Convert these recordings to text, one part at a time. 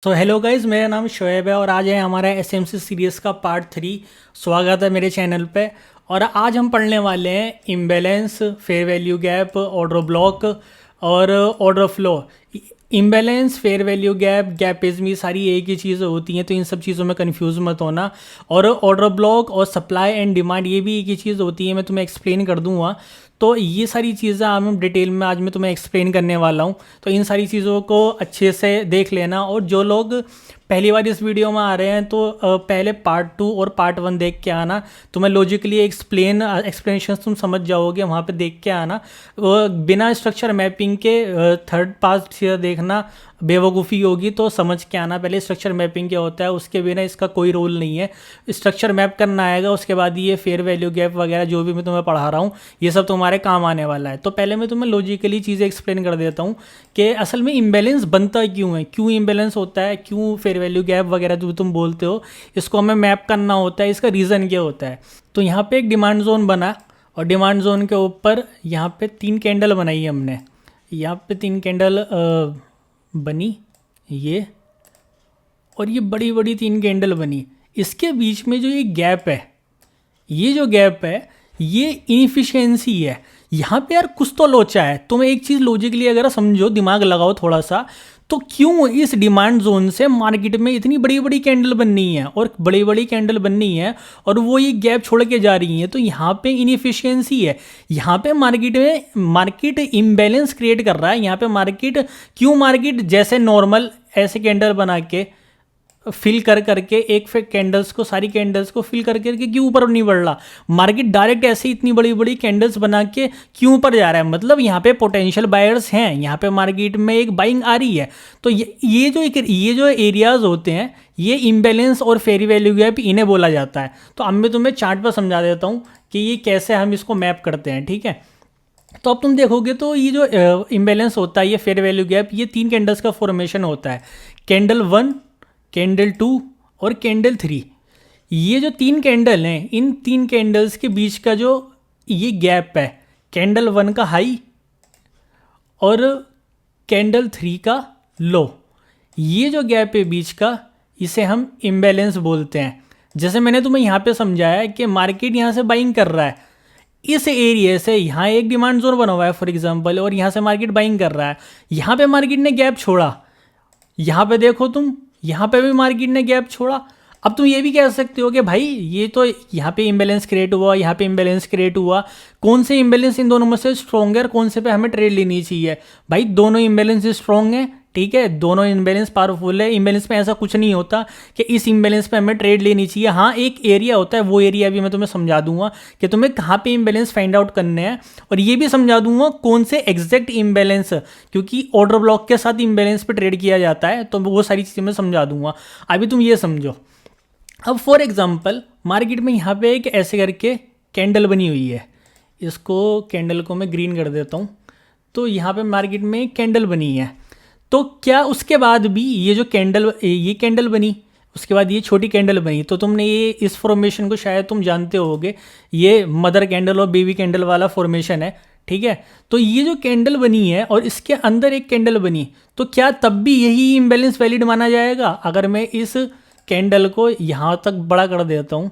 So hello guys, मेरा नाम शोएब है और आज है हमारा एसएमसी सीरीज़ का पार्ट 3। स्वागत है मेरे चैनल पे। और आज हम पढ़ने वाले हैं imbalance, fair value gap, order block और order flow. Imbalance, fair value gap, गैपिज्म, ये सारी एक ही चीज़ें होती हैं, तो इन सब चीज़ों में कंफ्यूज मत होना। और ऑर्डर ब्लॉक और सप्लाई एंड डिमांड, ये भी एक ही चीज़ होती है, मैं तुम्हें एक्सप्लेन कर दूंगा। तो ये सारी चीज़ें आज हम डिटेल में आज मैं तुम्हें एक्सप्लेन करने वाला हूँ। तो इन सारी चीज़ों को अच्छे से देख लेना। और जो लोग पहली बार इस वीडियो में आ रहे हैं तो पहले पार्ट 2 और पार्ट 1 देख के आना। तुम्हें लॉजिकली एक्सप्लेनेशन तुम समझ जाओगे, वहाँ पे देख के आना। बिना स्ट्रक्चर मैपिंग के थर्ड पार्ट सीधा देखना बेवकूफ़ी होगी, तो समझ के आना पहले स्ट्रक्चर मैपिंग क्या होता है। उसके बिना इसका कोई रोल नहीं है। स्ट्रक्चर मैप करना आएगा, उसके बाद ये फेयर वैल्यू गैप वगैरह जो भी मैं तुम्हें पढ़ा रहा हूँ ये सब तुम्हारे काम आने वाला है। तो पहले मैं तुम्हें लॉजिकली चीज़ें एक्सप्लेन कर देता हूँ कि असल में इम्बैलेंस बनता क्यों है, क्यों इम्बैलेंस होता है, क्यों फेयर वैल्यू गैप वगैरह जो तुम बोलते हो इसको हमें मैप करना होता है, इसका रीज़न क्या होता है। तो यहाँ पे एक डिमांड जोन बना और डिमांड जोन के ऊपर यहाँ पे 3 कैंडल बनाई हमने। यहाँ पे 3 कैंडल बनी, ये और ये बड़ी बड़ी 3 कैंडल बनी। इसके बीच में जो ये गैप है, ये जो गैप है ये इनफिशिएंसी है। यहाँ पे यार कुछ तो लोचा है। तुम एक चीज़ लॉजिकली अगर समझो, दिमाग लगाओ थोड़ा सा, तो क्यों इस डिमांड जोन से मार्केट में इतनी बड़ी बड़ी कैंडल बननी है और बड़ी बड़ी कैंडल बननी है और वो ये गैप छोड़ के जा रही है। तो यहाँ पे इनएफिशिएंसी है। यहाँ पे मार्केट इम्बैलेंस क्रिएट कर रहा है। यहाँ पे मार्केट जैसे नॉर्मल ऐसे कैंडल बना के फिल कर करके एक फिर कैंडल्स को, सारी कैंडल्स को फिल कर करके क्यों ऊपर नहीं बढ़ रहा। मार्केट डायरेक्ट ऐसे इतनी बड़ी बड़ी कैंडल्स बना के क्यों ऊपर जा रहा है। मतलब यहाँ पे पोटेंशियल बायर्स हैं, यहाँ पे मार्केट में एक बाइंग आ रही है। तो ये जो एरियाज होते हैं, ये इम्बैलेंस और फेयर वैल्यू गैप इन्हें बोला जाता है। तो अब मैं तुम्हें चार्ट पर समझा देता हूँ कि ये कैसे हम इसको मैप करते हैं, ठीक है। तो अब तुम देखोगे तो ये जो इम्बैलेंस होता है, ये फेयर वैल्यू गैप, ये 3 कैंडल्स का फॉर्मेशन होता है। कैंडल 1, कैंडल 2 और कैंडल 3। ये जो 3 कैंडल हैं, इन 3 कैंडल्स के बीच का जो ये गैप है, कैंडल 1 का हाई और कैंडल 3 का लो, ये जो गैप है बीच का, इसे हम इम्बैलेंस बोलते हैं। जैसे मैंने तुम्हें यहाँ पे समझाया कि मार्केट यहाँ से बाइंग कर रहा है, इस एरिया से यहाँ एक डिमांड जोन बना हुआ है फॉर एग्जांपल, और यहाँ से मार्केट बाइंग कर रहा है। यहाँ पे मार्केट ने गैप छोड़ा, यहाँ पे देखो तुम, यहाँ पे भी मार्केट ने गैप छोड़ा। अब तुम ये भी कह सकते हो कि भाई ये तो यहाँ पे इम्बैलेंस क्रिएट हुआ, यहाँ पे इम्बैलेंस क्रिएट हुआ, कौन से इम्बैलेंस इन दोनों में से स्ट्रॉन्ग है और कौन से पे हमें ट्रेड लेनी चाहिए। भाई दोनों इम्बैलेंस स्ट्रॉन्ग है, ठीक है, दोनों इम्बैलेंस पावरफुल है। इम्बैलेंस में ऐसा कुछ नहीं होता कि इस इम्बैलेंस पे हमें ट्रेड लेनी चाहिए। हाँ, एक एरिया होता है, वो एरिया भी मैं तुम्हें समझा दूंगा कि तुम्हें कहाँ पे इम्बैलेंस फाइंड आउट करने हैं, और ये भी समझा दूंगा कौन से एग्जैक्ट इम्बैलेंस, क्योंकि ऑर्डर ब्लॉक के साथ इम्बैलेंस पे ट्रेड किया जाता है, तो वो सारी चीज़ें मैं समझा दूंगा। अभी तुम ये समझो। अब फॉर एग्जाम्पल मार्केट में यहाँ पे एक ऐसे करके कैंडल बनी हुई है, इसको कैंडल को मैं ग्रीन कर देता हूँ। तो यहाँ पे मार्केट में एक कैंडल बनी है। तो क्या उसके बाद भी ये कैंडल बनी, उसके बाद ये छोटी कैंडल बनी, तो तुमने ये इस फॉर्मेशन को शायद तुम जानते होगे, ये मदर कैंडल और बेबी कैंडल वाला फॉर्मेशन है, ठीक है। तो ये जो कैंडल बनी है और इसके अंदर एक कैंडल बनी, तो क्या तब भी यही इम्बैलेंस वैलिड माना जाएगा। अगर मैं इस कैंडल को यहाँ तक बड़ा कर देता हूँ,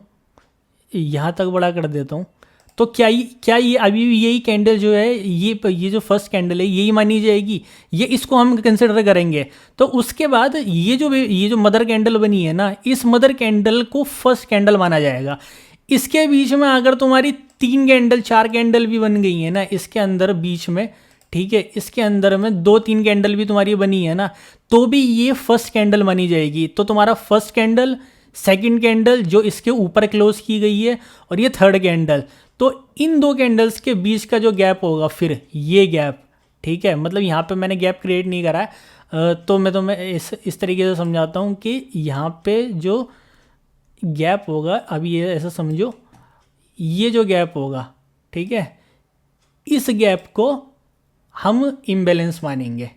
यहाँ तक बड़ा कर देता हूँ, तो क्या ये अभी भी यही कैंडल जो है, ये जो फर्स्ट कैंडल है यही मानी जाएगी, ये इसको हम कंसिडर करेंगे। तो उसके बाद ये जो मदर कैंडल बनी है ना, इस मदर कैंडल को फर्स्ट कैंडल माना जाएगा। इसके बीच में अगर तुम्हारी 3 कैंडल 4 कैंडल भी बन गई है ना, इसके अंदर बीच में, ठीक है, इसके अंदर में 2-3 कैंडल भी तुम्हारी बनी है ना, तो भी ये फर्स्ट कैंडल मानी जाएगी। तो तुम्हारा फर्स्ट कैंडल, सेकंड कैंडल जो इसके ऊपर क्लोज की गई है, और ये थर्ड कैंडल, तो इन 2 कैंडल्स के बीच का जो गैप होगा, फिर ये गैप, ठीक है। मतलब यहाँ पे मैंने गैप क्रिएट नहीं करा है, तो मैं तुम्हें इस तरीके से समझाता हूँ कि यहाँ पे जो गैप होगा, अभी ये ऐसा समझो, ये जो गैप होगा, ठीक है, इस गैप को हम इम्बैलेंस मानेंगे।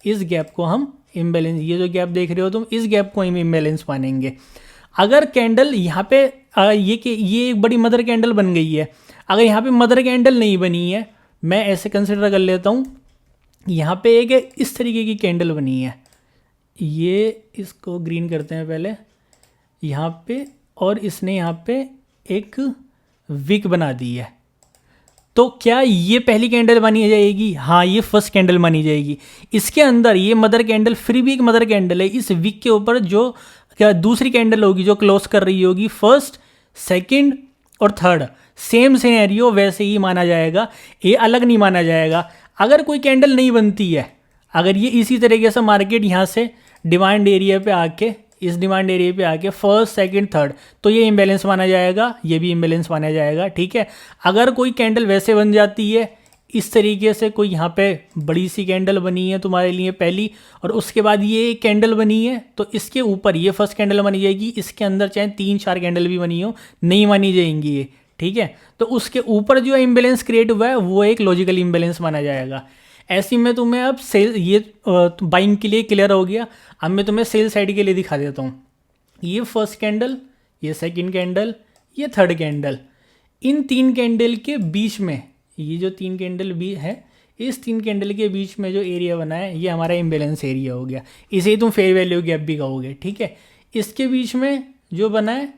इस गैप को हम इम्बैलेंस, ये जो गैप देख रहे हो तुम, इस गैप को हम इम्बैलेंस मानेंगे। अगर कैंडल यहाँ पे ये एक बड़ी मदर कैंडल बन गई है, अगर यहाँ पे मदर कैंडल नहीं बनी है, मैं ऐसे कंसिडर कर लेता हूँ, यहाँ पे एक इस तरीके की कैंडल बनी है, ये इसको ग्रीन करते हैं पहले यहाँ पे, और इसने यहाँ पे एक विक बना दी है। तो क्या ये पहली कैंडल मानी जाएगी? हाँ, ये फर्स्ट कैंडल मानी जाएगी। इसके अंदर ये मदर कैंडल, फिर भी एक मदर कैंडल है। इस विक के ऊपर जो क्या दूसरी कैंडल होगी जो क्लोज कर रही होगी, फर्स्ट, सेकंड और थर्ड, सेम सिनेरियो वैसे ही माना जाएगा, ये अलग नहीं माना जाएगा। अगर कोई कैंडल नहीं बनती है, अगर ये इसी तरीके से मार्केट यहाँ से डिमांड एरिया पे आके, इस डिमांड एरिया पे आके फर्स्ट, सेकंड, थर्ड, तो ये इम्बैलेंस माना जाएगा, ये भी इम्बैलेंस माना जाएगा। ठीक है, अगर कोई कैंडल वैसे बन जाती है इस तरीके से, कोई यहाँ पे बड़ी सी कैंडल बनी है तुम्हारे लिए पहली, और उसके बाद ये एक कैंडल बनी है, तो इसके ऊपर ये फर्स्ट कैंडल मानी जाएगी। इसके अंदर चाहे 3-4 कैंडल भी बनी हो, नहीं मानी जाएंगी ये। ठीक है, तो उसके ऊपर जो इम्बैलेंस क्रिएट हुआ है वो एक लॉजिकल इम्बैलेंस माना जाएगा। ऐसी में तुम्हें अब सेल, ये बाइंग के लिए क्लियर हो गया। अब मैं तुम्हें सेल साइड के लिए दिखा देता हूँ। ये फर्स्ट कैंडल, ये सेकंड कैंडल, ये थर्ड कैंडल, इन 3 कैंडल के बीच में, ये जो 3 कैंडल भी है, इस 3 कैंडल के बीच में जो एरिया बना है ये हमारा इम्बैलेंस एरिया हो गया। इसे ही तुम फेयर वैल्यू गैप भी कहोगे। ठीक है, इसके बीच में जो बना है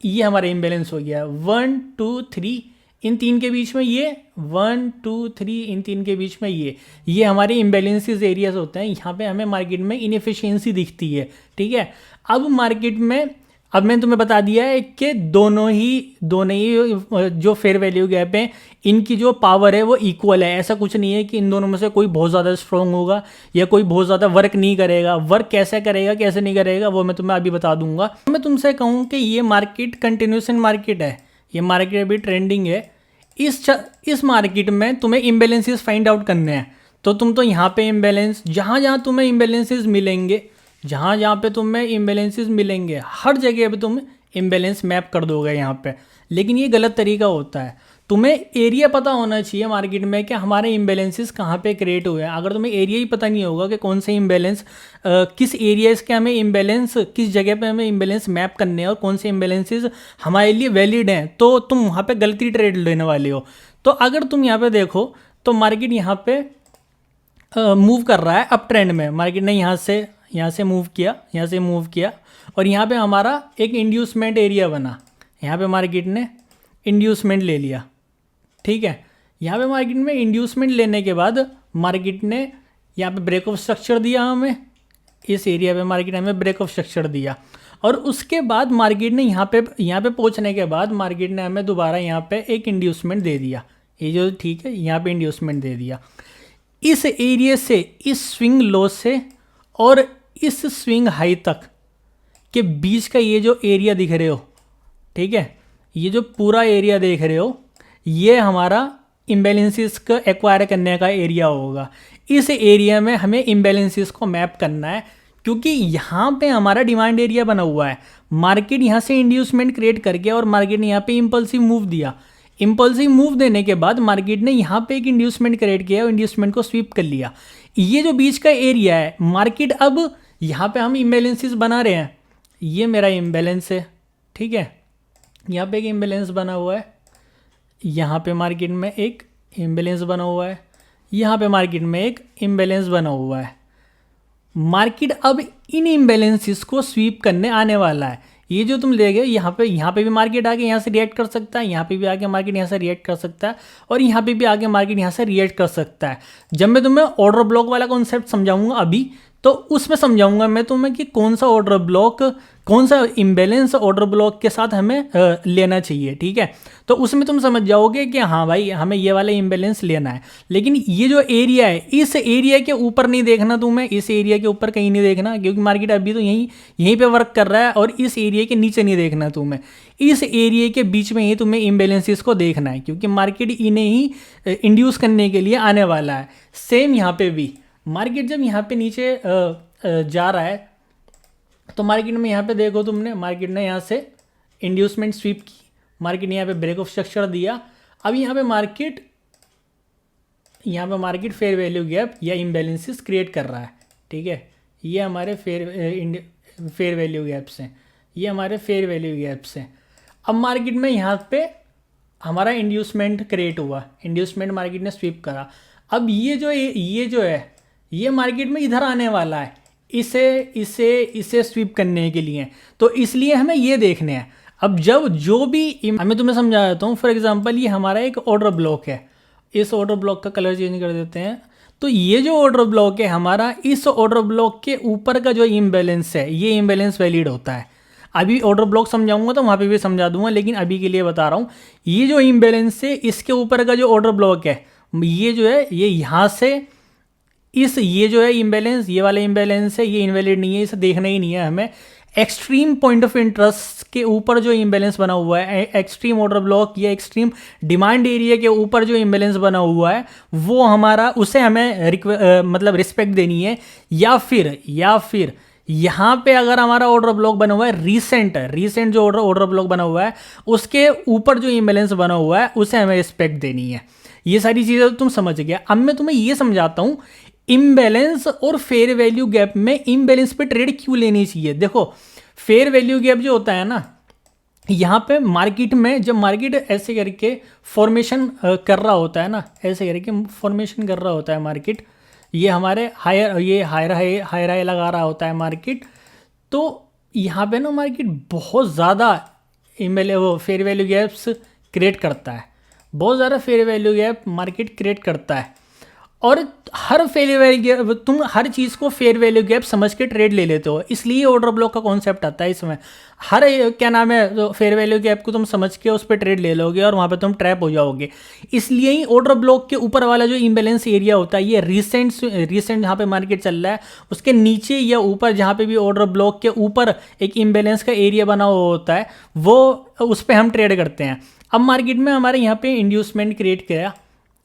ये हमारा इम्बैलेंस हो गया। 1 2 3, इन 3 के बीच में ये 1 2 3, इन 3 के बीच में ये हमारे इम्बैलेंसेस एरियाज होते हैं। यहाँ पे हमें मार्केट में इनएफिशिएंसी दिखती है। ठीक है, अब मार्केट में, अब मैंने तुम्हें बता दिया है कि दोनों ही जो फेयर वैल्यू गैप है, इनकी जो पावर है वो इक्वल है। ऐसा कुछ नहीं है कि इन दोनों में से कोई बहुत ज़्यादा स्ट्रॉन्ग होगा या कोई बहुत ज़्यादा वर्क नहीं करेगा। वर्क कैसे करेगा, कैसे नहीं करेगा, वो मैं तुम्हें अभी बता दूंगा। मैं तुमसे कहूँ कि ये मार्केट कंटिन्यूएशन मार्केट है, ये मार्केट अभी ट्रेंडिंग है। इस मार्केट में तुम्हें इम्बैलेंसेस फाइंड आउट करने हैं, तो तुम तो यहाँ पे इम्बैलेंस, जहाँ जहाँ तुम्हें इम्बैलेंसेस मिलेंगे, जहाँ जहाँ पे तुम्हें इम्बैलेंसेस मिलेंगे, हर जगह पे तुम इम्बैलेंस मैप कर दोगे यहाँ पे। लेकिन ये गलत तरीका होता है। तुम्हें एरिया पता होना चाहिए मार्केट में कि हमारे इम्बैलेंसेस कहाँ पे क्रिएट हुए हैं। अगर तुम्हें एरिया ही पता नहीं होगा कि कौन से इम्बैलेंस, किस एरियाज के हमें इम्बैलेंस, किस जगह पे हमें इम्बैलेंस मैप करने हैं और कौन से इम्बैलेंसेस हमारे लिए वैलिड हैं, तो तुम वहाँ पे गलती ट्रेड लेने वाले हो। तो अगर तुम यहाँ पे देखो तो मार्केट यहाँ पे मूव कर रहा है अप ट्रेंड में। मार्केट ने यहाँ से मूव किया, यहाँ से मूव किया, और यहाँ पे हमारा एक इंड्यूसमेंट एरिया बना। यहाँ पे मार्केट ने इंड्यूसमेंट ले लिया। ठीक है, यहाँ पे मार्केट में इंड्यूसमेंट लेने के बाद मार्केट ने यहाँ पे ब्रेक ऑफ स्ट्रक्चर दिया हमें, इस एरिया पे मार्केट ने हमें ब्रेक ऑफ स्ट्रक्चर दिया, और उसके बाद मार्केट ने यहाँ पे पहुँचने के बाद मार्केट ने हमें दोबारा यहाँ पे एक इंड्यूसमेंट दे दिया। ये जो, ठीक है, यहाँ पे इंड्यूसमेंट दे दिया। इस एरिया से, इस स्विंग लो से और इस स्विंग हाई तक के बीच का ये जो एरिया दिख रहे हो, ठीक है, ये जो पूरा एरिया देख रहे हो, ये हमारा इम्बैलेंसेस को एक्वायर करने का एरिया होगा। इस एरिया में हमें इम्बैलेंसेस को मैप करना है, क्योंकि यहाँ पे हमारा डिमांड एरिया बना हुआ है। मार्केट यहाँ से इंड्यूसमेंट क्रिएट करके और मार्केट ने यहाँ पे इम्पल्सिव मूव दिया। इम्पल्सिव मूव देने के बाद मार्केट ने यहाँ पे एक इंड्यूसमेंट क्रिएट किया और इंड्यूसमेंट को स्वीप कर लिया। ये जो बीच का एरिया है, मार्केट अब यहाँ पे हम इम्बैलेंसेस बना रहे हैं। ये मेरा इम्बैलेंस है, ठीक है, यहाँ पे एक इम्बैलेंस बना हुआ है, यहाँ पे मार्केट में एक इम्बैलेंस बना हुआ है, यहाँ पे मार्केट में एक इम्बैलेंस बना हुआ है। मार्केट अब इन इम्बैलेंसेस को स्वीप करने आने वाला है। ये जो तुम ले गए, यहाँ पे भी मार्केट आके यहाँ से रिएक्ट कर सकता है, यहाँ पे भी आके मार्केट यहाँ से रिएक्ट कर सकता है, और यहाँ पे भी आके मार्केट यहाँ से रिएक्ट कर सकता है। जब मैं तुम्हें ऑर्डर ब्लॉक वाला कॉन्सेप्ट समझाऊंगा अभी, तो उसमें समझाऊंगा मैं तुम्हें कि कौन सा ऑर्डर ब्लॉक, कौन सा इम्बैलेंस ऑर्डर ब्लॉक के साथ हमें लेना चाहिए। ठीक है, तो उसमें तुम समझ जाओगे कि हाँ भाई, हमें ये वाला इम्बैलेंस लेना है। लेकिन ये जो एरिया है, इस एरिया के ऊपर नहीं देखना तुम्हें, इस एरिया के ऊपर कहीं नहीं देखना, क्योंकि मार्केट अभी तो यहीं पे वर्क कर रहा है, और इस एरिया के नीचे नहीं देखना तुम्हें, इस एरिया के बीच में ही तुम्हें इम्बैलेंसेस को देखना है, क्योंकि मार्केट इन्हें ही इंड्यूस करने के लिए आने वाला है। सेम यहाँ पे भी मार्केट जब यहाँ पे नीचे जा रहा है, तो मार्केट में यहाँ पे देखो तुमने, मार्केट ने यहाँ से इंड्यूसमेंट स्वीप की, मार्केट ने यहाँ पे ब्रेक ऑफ स्ट्रक्चर दिया। अब यहाँ पे मार्केट फेयर वैल्यू गैप या इम्बैलेंसेस क्रिएट कर रहा है। ठीक है, ये हमारे फेयर वैल्यू गैप्स हैं, ये हमारे फेयर वैल्यू गैप्स हैं। अब मार्केट में यहाँ पे हमारा इंड्यूसमेंट क्रिएट हुआ, इंड्यूसमेंट मार्केट ने स्वीप करा। अब ये जो है, ये मार्केट में इधर आने वाला है, इसे इसे इसे स्वीप करने के लिए। तो इसलिए हमें ये देखने हैं। अब जब जो भी मैं तुम्हें समझा देता हूँ। फॉर एग्जांपल ये हमारा एक ऑर्डर ब्लॉक है, इस ऑर्डर ब्लॉक का कलर चेंज कर देते हैं। तो ये जो ऑर्डर ब्लॉक है हमारा, इस ऑर्डर ब्लॉक के ऊपर का जो इम्बैलेंस है, ये इम्बैलेंस वैलिड होता है। अभी ऑर्डर ब्लॉक समझाऊंगा तो वहाँ पे भी समझा दूंगा, लेकिन अभी के लिए बता रहा हूँ। ये जो इम्बैलेंस है, इसके ऊपर का जो ऑर्डर ब्लॉक है, ये जो है ये यहाँ से ये जो है इम्बैलेंस, ये वाला इम्बैलेंस है, ये इनवैलिड नहीं है, इसे देखना ही नहीं है हमें। एक्सट्रीम पॉइंट ऑफ इंटरेस्ट के ऊपर जो इम्बैलेंस बना हुआ है, एक्सट्रीम ऑर्डर ब्लॉक या एक्सट्रीम डिमांड एरिया के ऊपर जो इम्बैलेंस बना हुआ है, वो हमारा, उसे हमें मतलब रिस्पेक्ट देनी है। या फिर यहाँ पे अगर हमारा ऑर्डर ब्लॉक बना हुआ है रीसेंट जो ऑर्डर ब्लॉक बना हुआ है, उसके ऊपर जो इम्बैलेंस बना हुआ है, उसे हमें रिस्पेक्ट देनी है। ये सारी चीज़ें तुम समझ गया। अब मैं तुम्हें ये समझाता हूँ इम्बैलेंस और फेयर वैल्यू गैप में इम्बैलेंस पे ट्रेड क्यों लेनी चाहिए। देखो, फेयर वैल्यू गैप जो होता है ना, यहाँ पे मार्केट में जब मार्केट ऐसे करके फॉर्मेशन कर रहा होता है ना, ऐसे करके फॉर्मेशन कर रहा होता है मार्केट, ये हमारे हायर हाई लगा रहा होता है मार्केट, तो यहाँ पे ना मार्केट बहुत ज़्यादा फेयर वैल्यू गैप्स क्रिएट करता है, बहुत ज़्यादा fair value gap market create करता है। और हर फेयर वैल्यू गैप, तुम हर चीज़ को फेयर वैल्यू गैप समझ के ट्रेड ले लेते हो, इसलिए ऑर्डर ब्लॉक का कॉन्सेप्ट आता है इसमें। हर क्या नाम है, तो फेयर वैल्यू गैप को तुम समझ के उस पर ट्रेड ले लोगे और वहाँ पे तुम ट्रैप हो जाओगे। इसलिए ही ऑर्डर ब्लॉक के ऊपर वाला जो इम्बैलेंस एरिया होता है, ये रिसेंट जहाँ पे मार्केट चल रहा है, उसके नीचे या ऊपर जहाँ पे भी ऑर्डर ब्लॉक के ऊपर एक इम्बैलेंस का एरिया बना हुआ होता है, वो उस पर हम ट्रेड करते हैं। अब मार्केट में हमारे यहाँ पे इंड्यूसमेंट क्रिएट किया,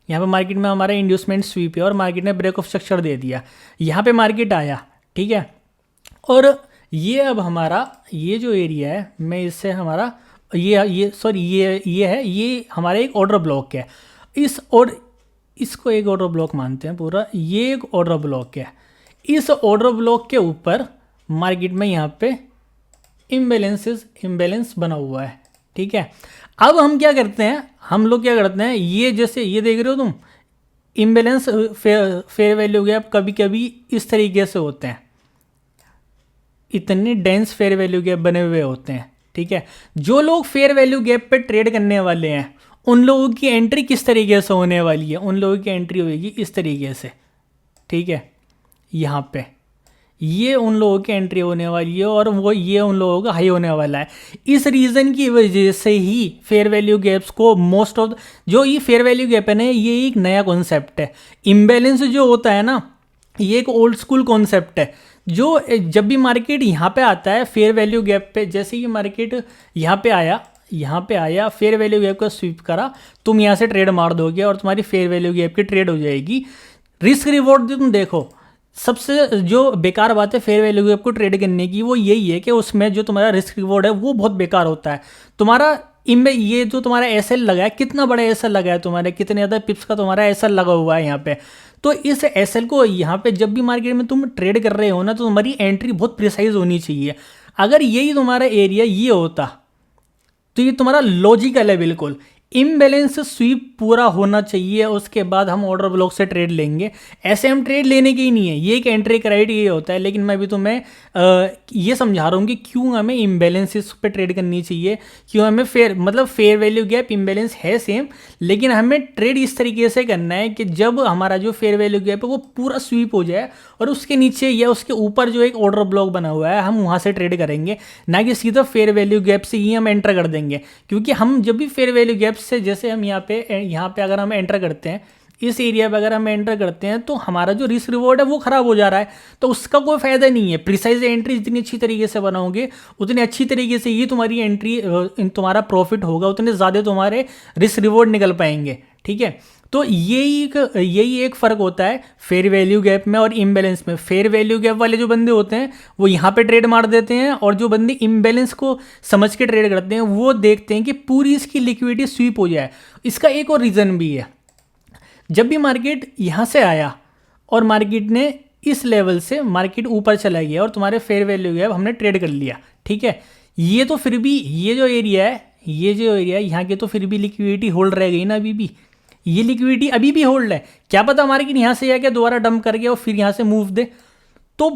यहाँ पे मार्केट में हमारा इंड्यूसमेंट स्वीप है और मार्केट ने ब्रेक ऑफ स्ट्रक्चर दे दिया, यहाँ पे मार्केट आया, ठीक है। और ये अब हमारा ये जो एरिया है, मैं इससे हमारा ये हमारा एक ऑर्डर ब्लॉक है। इसको एक ऑर्डर ब्लॉक मानते हैं पूरा, ये एक ऑर्डर ब्लॉक है। इस ऑर्डर ब्लॉक के ऊपर मार्केट में यहाँ पे इम्बैलेंस बना हुआ है, ठीक है। अब हम क्या करते हैं, हम लोग क्या करते हैं, ये जैसे ये देख रहे हो तुम, इम्बैलेंस फेयर वैल्यू गैप कभी कभी इस तरीके से होते हैं, इतने डेंस फेयर वैल्यू गैप बने हुए होते हैं, ठीक है। जो लोग फेयर वैल्यू गैप पे ट्रेड करने वाले हैं, उन लोगों की एंट्री किस तरीके से होने वाली है, उन लोगों की एंट्री होगी इस तरीके से, ठीक है। यहाँ पे ये उन लोगों की एंट्री होने वाली है और वो ये उन लोगों का हाई होने वाला है। इस रीज़न की वजह से ही फेयर वैल्यू गैप्स को मोस्ट ऑफ जो ये फेयर वैल्यू गैप है ना, ये एक नया कॉन्सेप्ट है। इम्बैलेंस जो होता है ना, ये एक ओल्ड स्कूल कॉन्सेप्ट है। जो जब भी मार्केट यहाँ पे आता है फेयर वैल्यू गैप पे, जैसे कि मार्केट यहाँ पे आया फेयर वैल्यू गैप का स्वीप करा, तुम यहाँ से ट्रेड मार दोगे और तुम्हारी फेयर वैल्यू गैप की ट्रेड हो जाएगी। रिस्क रिवॉर्ड तुम देखो, सबसे जो बेकार बात है फेयर वैल्यू गैप को ट्रेड करने की, वो यही है कि उसमें जो तुम्हारा रिस्क रिवॉर्ड है वो बहुत बेकार होता है। तुम्हारा ये जो तुम्हारा एसएल लगा है, कितना बड़ा एसएल लगा है तुम्हारे, कितने ज़्यादा पिप्स का तुम्हारा एसएल लगा हुआ है यहाँ पे। तो इस एसएल को यहाँ पे जब भी मार्केट में तुम ट्रेड कर रहे हो ना, तो तुम्हारी एंट्री बहुत प्रिसाइज होनी चाहिए। अगर यही तुम्हारा एरिया ये होता तो ये तुम्हारा लॉजिकल है बिल्कुल। इम्बैलेंस स्वीप पूरा होना चाहिए, उसके बाद हम ऑर्डर ब्लॉक से ट्रेड लेंगे। ऐसे हम ट्रेड लेने के ही नहीं है, ये एक एंट्री क्राइटेरिया होता है। लेकिन मैं भी तुम्हें ये समझा रहा हूँ कि क्यों हमें इम्बैलेंसेस पे ट्रेड करनी चाहिए, क्यों हमें फेयर वैल्यू गैप इम्बैलेंस है सेम, लेकिन हमें ट्रेड इस तरीके से करना है कि जब हमारा जो फेयर वैल्यू गैप है वो पूरा स्वीप हो जाए और उसके नीचे या उसके ऊपर जो एक ऑर्डर ब्लॉक बना हुआ है, हम वहाँ से ट्रेड करेंगे, ना कि सीधा फेयर वैल्यू गैप से ही हम एंटर कर देंगे। क्योंकि हम जब भी फेयर वैल्यू गैप से, जैसे हम यहाँ पे अगर हम एंटर करते हैं, इस एरिया पे अगर हम एंटर करते हैं, तो हमारा जो रिस्क रिवॉर्ड है वो खराब हो जा रहा है, तो उसका कोई फायदा नहीं है। प्रिसाइज एंट्री जितनी अच्छी तरीके से बनाओगे, उतनी अच्छी तरीके से ही तुम्हारी एंट्री, तुम्हारा प्रॉफिट होगा, उतने ज़्यादा तुम्हारे रिस्क रिवॉर्ड निकल पाएंगे, ठीक है। तो यही एक फ़र्क होता है फेयर वैल्यू गैप में और इम्बैलेंस में। फेयर वैल्यू गैप वाले जो बंदे होते हैं वो यहाँ पे ट्रेड मार देते हैं, और जो बंदे इम्बैलेंस को समझ के ट्रेड करते हैं वो देखते हैं कि पूरी इसकी लिक्विडिटी स्वीप हो जाए। इसका एक और रीज़न भी है, जब भी मार्केट यहाँ से आया और मार्केट ने इस लेवल से मार्केट ऊपर चला गया और तुम्हारे फेयर वैल्यू गैप हमने ट्रेड कर लिया, ठीक है। ये तो फिर भी ये जो एरिया है यहाँ की तो फिर भी लिक्विडिटी होल्ड रह गई ना, अभी भी ये लिक्विडिटी अभी भी होल्ड है। क्या पता मार्केट यहाँ से आके दोबारा डंप कर गया और फिर यहाँ से मूव दे, तो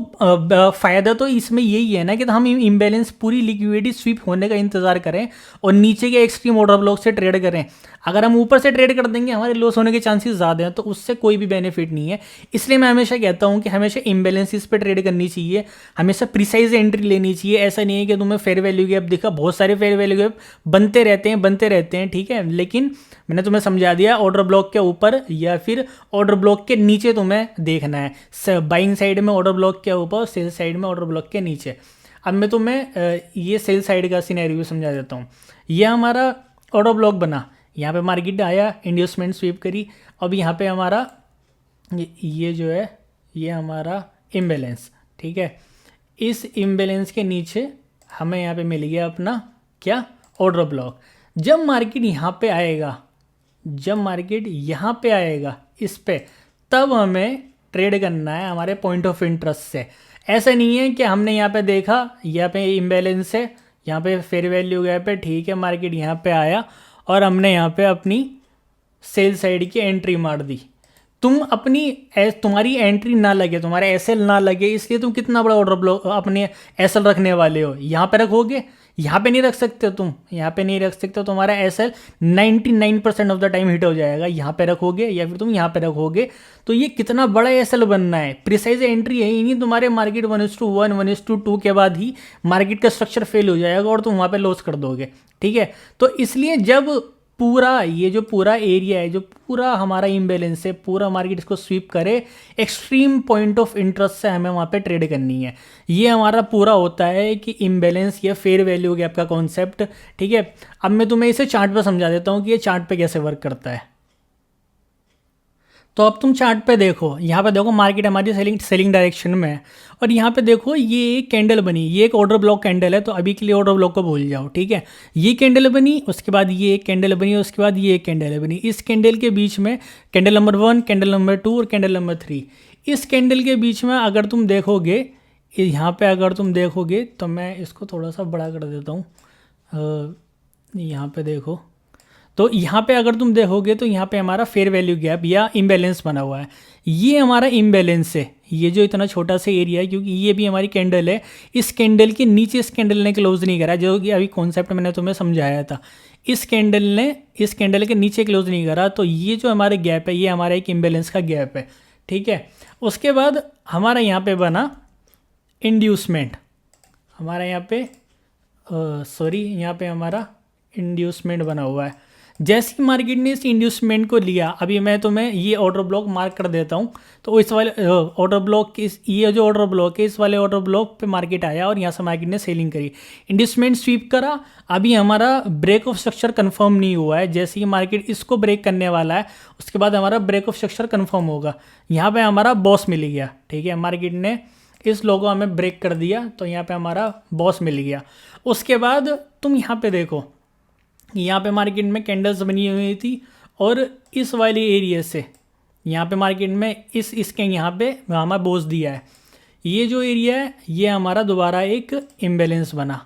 फ़ायदा तो इसमें यही है ना कि हम इम्बैलेंस पूरी लिक्विडिटी स्वीप होने का इंतज़ार करें और नीचे के एक्सट्रीम ऑर्डर ब्लॉक से ट्रेड करें। अगर हम ऊपर से ट्रेड कर देंगे हमारे लॉस होने के चांसेस ज़्यादा हैं, तो उससे कोई भी बेनिफिट नहीं है। इसलिए मैं हमेशा कहता हूँ कि हमेशा इम्बैलेंसिस पे ट्रेड करनी चाहिए, हमेशा प्रिसाइज एंट्री लेनी चाहिए। ऐसा नहीं है कि तुम्हें फेयर वैल्यू गैप दिखा, बहुत सारे फेयर वैल्यू गैप बनते रहते हैं, ठीक है। लेकिन मैंने तुम्हें समझा दिया, ऑर्डर ब्लॉक के ऊपर या फिर ऑर्डर ब्लॉक के नीचे तुम्हें देखना है। बाइंग साइड में ऑर्डर ब्लॉक के ऊपर, सेल साइड में ऑर्डर ब्लॉक के नीचे। अब मैं तुम्हें ये सेल साइड का सिनेरियो समझा देता हूँ। ये हमारा ऑर्डर ब्लॉक बना, यहाँ पे मार्केट आया, इंड्यूसमेंट स्वीप करी। अब यहाँ पे हमारा ये जो है ये हमारा इम्बैलेंस, ठीक है। इस इम्बैलेंस के नीचे हमें यहाँ पे मिल गया अपना क्या, ऑर्डर ब्लॉक। जब मार्केट यहाँ पे आएगा, जब मार्केट यहाँ पे आएगा इस पे, तब हमें ट्रेड करना है हमारे पॉइंट ऑफ इंटरेस्ट से। ऐसा नहीं है कि हमने यहाँ पे देखा यहाँ पे इम्बैलेंस है, यहाँ पे फेयर वैल्यू गैप है, ठीक है, मार्केट यहाँ पे आया और हमने यहाँ पे अपनी सेल साइड की एंट्री मार दी। तुम्हारी एंट्री ना लगे, तुम्हारा एसएल ना लगे, इसलिए तुम कितना बड़ा ऑर्डर ब्लॉक अपने एसएल रखने वाले हो, यहाँ पे रखोगे, यहाँ पे नहीं रख सकते तुम, यहाँ पे नहीं रख सकते। तुम्हारा SL 99% of the time hit हो जाएगा। यहाँ पे रखोगे या फिर तुम यहाँ पे रखोगे, तो ये कितना बड़ा एसएल बनना है। प्रिसाइज एंट्री है ही नहीं, तुम्हारे मार्केट 1:1 1:2 के बाद ही मार्केट का स्ट्रक्चर फेल हो जाएगा और तुम वहाँ पे लॉस कर दोगे, ठीक है। तो इसलिए जब पूरा ये जो पूरा एरिया है, जो पूरा हमारा इम्बैलेंस है, पूरा मार्केट इसको स्वीप करे, एक्सट्रीम पॉइंट ऑफ इंटरेस्ट से हमें वहाँ पे ट्रेड करनी है। ये हमारा पूरा होता है कि इम्बैलेंस या फेयर वैल्यू गैप का कॉन्सेप्ट, ठीक है। अब मैं तुम्हें इसे चार्ट पे समझा देता हूँ कि ये चार्ट पे कैसे वर्क करता है। तो अब तुम चार्ट पे देखो, यहाँ पे देखो मार्केट हमारी सेलिंग डायरेक्शन में है और यहाँ पे देखो ये एक कैंडल बनी, ये एक ऑर्डर ब्लॉक कैंडल है, तो अभी के लिए ऑर्डर ब्लॉक को भूल जाओ, ठीक है। ये कैंडल बनी, उसके बाद ये एक कैंडल बनी, उसके बाद ये एक कैंडल बनी। इस कैंडल के बीच में कैंडल नंबर 1, कैंडल नंबर 2 और कैंडल नंबर 3, इस कैंडल के बीच में अगर तुम देखोगे, यहाँ पे अगर तुम देखोगे, तो मैं इसको थोड़ा सा बड़ा कर देता हूँ। यहाँ पे देखो, तो यहाँ पे अगर तुम देखोगे तो यहाँ पे हमारा फेयर वैल्यू गैप या इम्बैलेंस बना हुआ है। ये हमारा इम्बैलेंस है, ये जो इतना छोटा सा एरिया है, क्योंकि ये भी हमारी कैंडल है। इस कैंडल के नीचे इस कैंडल ने क्लोज नहीं करा, जो कि अभी कॉन्सेप्ट मैंने तुम्हें समझाया था। इस कैंडल ने इस कैंडल के नीचे क्लोज नहीं करा, तो ये जो हमारे गैप है, ये हमारा एक इम्बैलेंस का गैप है, ठीक है। उसके बाद हमारा यहाँ पे बना इंड्यूसमेंट, हमारा यहाँ पे यहाँ पे हमारा इंड्यूसमेंट बना हुआ है। जैसे ही मार्केट ने इस इंड्यूसमेंट को लिया, अभी मैं तुम्हें ये ऑर्डर ब्लॉक मार्क कर देता हूँ, तो इस वाले ऑर्डर ब्लॉक के ये जो ऑर्डर ब्लॉक है, इस वाले ऑर्डर ब्लॉक पे मार्केट आया और यहाँ से मार्केट ने सेलिंग करी, इंड्यूसमेंट स्वीप करा। अभी हमारा ब्रेक ऑफ स्ट्रक्चर कंफर्म नहीं हुआ है, जैसे ही मार्केट इसको ब्रेक करने वाला है उसके बाद हमारा ब्रेक ऑफ स्ट्रक्चर कंफर्म होगा। यहाँ पे हमारा बॉस मिल गया, ठीक है, मार्केट ने इस लोगों हमें ब्रेक कर दिया, तो यहाँ पे हमारा बॉस मिल गया। उसके बाद तुम यहाँ पे देखो, यहाँ पे मार्केट में कैंडल्स बनी हुई थी और इस वाले एरिया से यहाँ पे मार्केट में इसके यहाँ पे हमारा बॉस दिया है। ये जो एरिया है ये हमारा दोबारा एक इम्बैलेंस बना,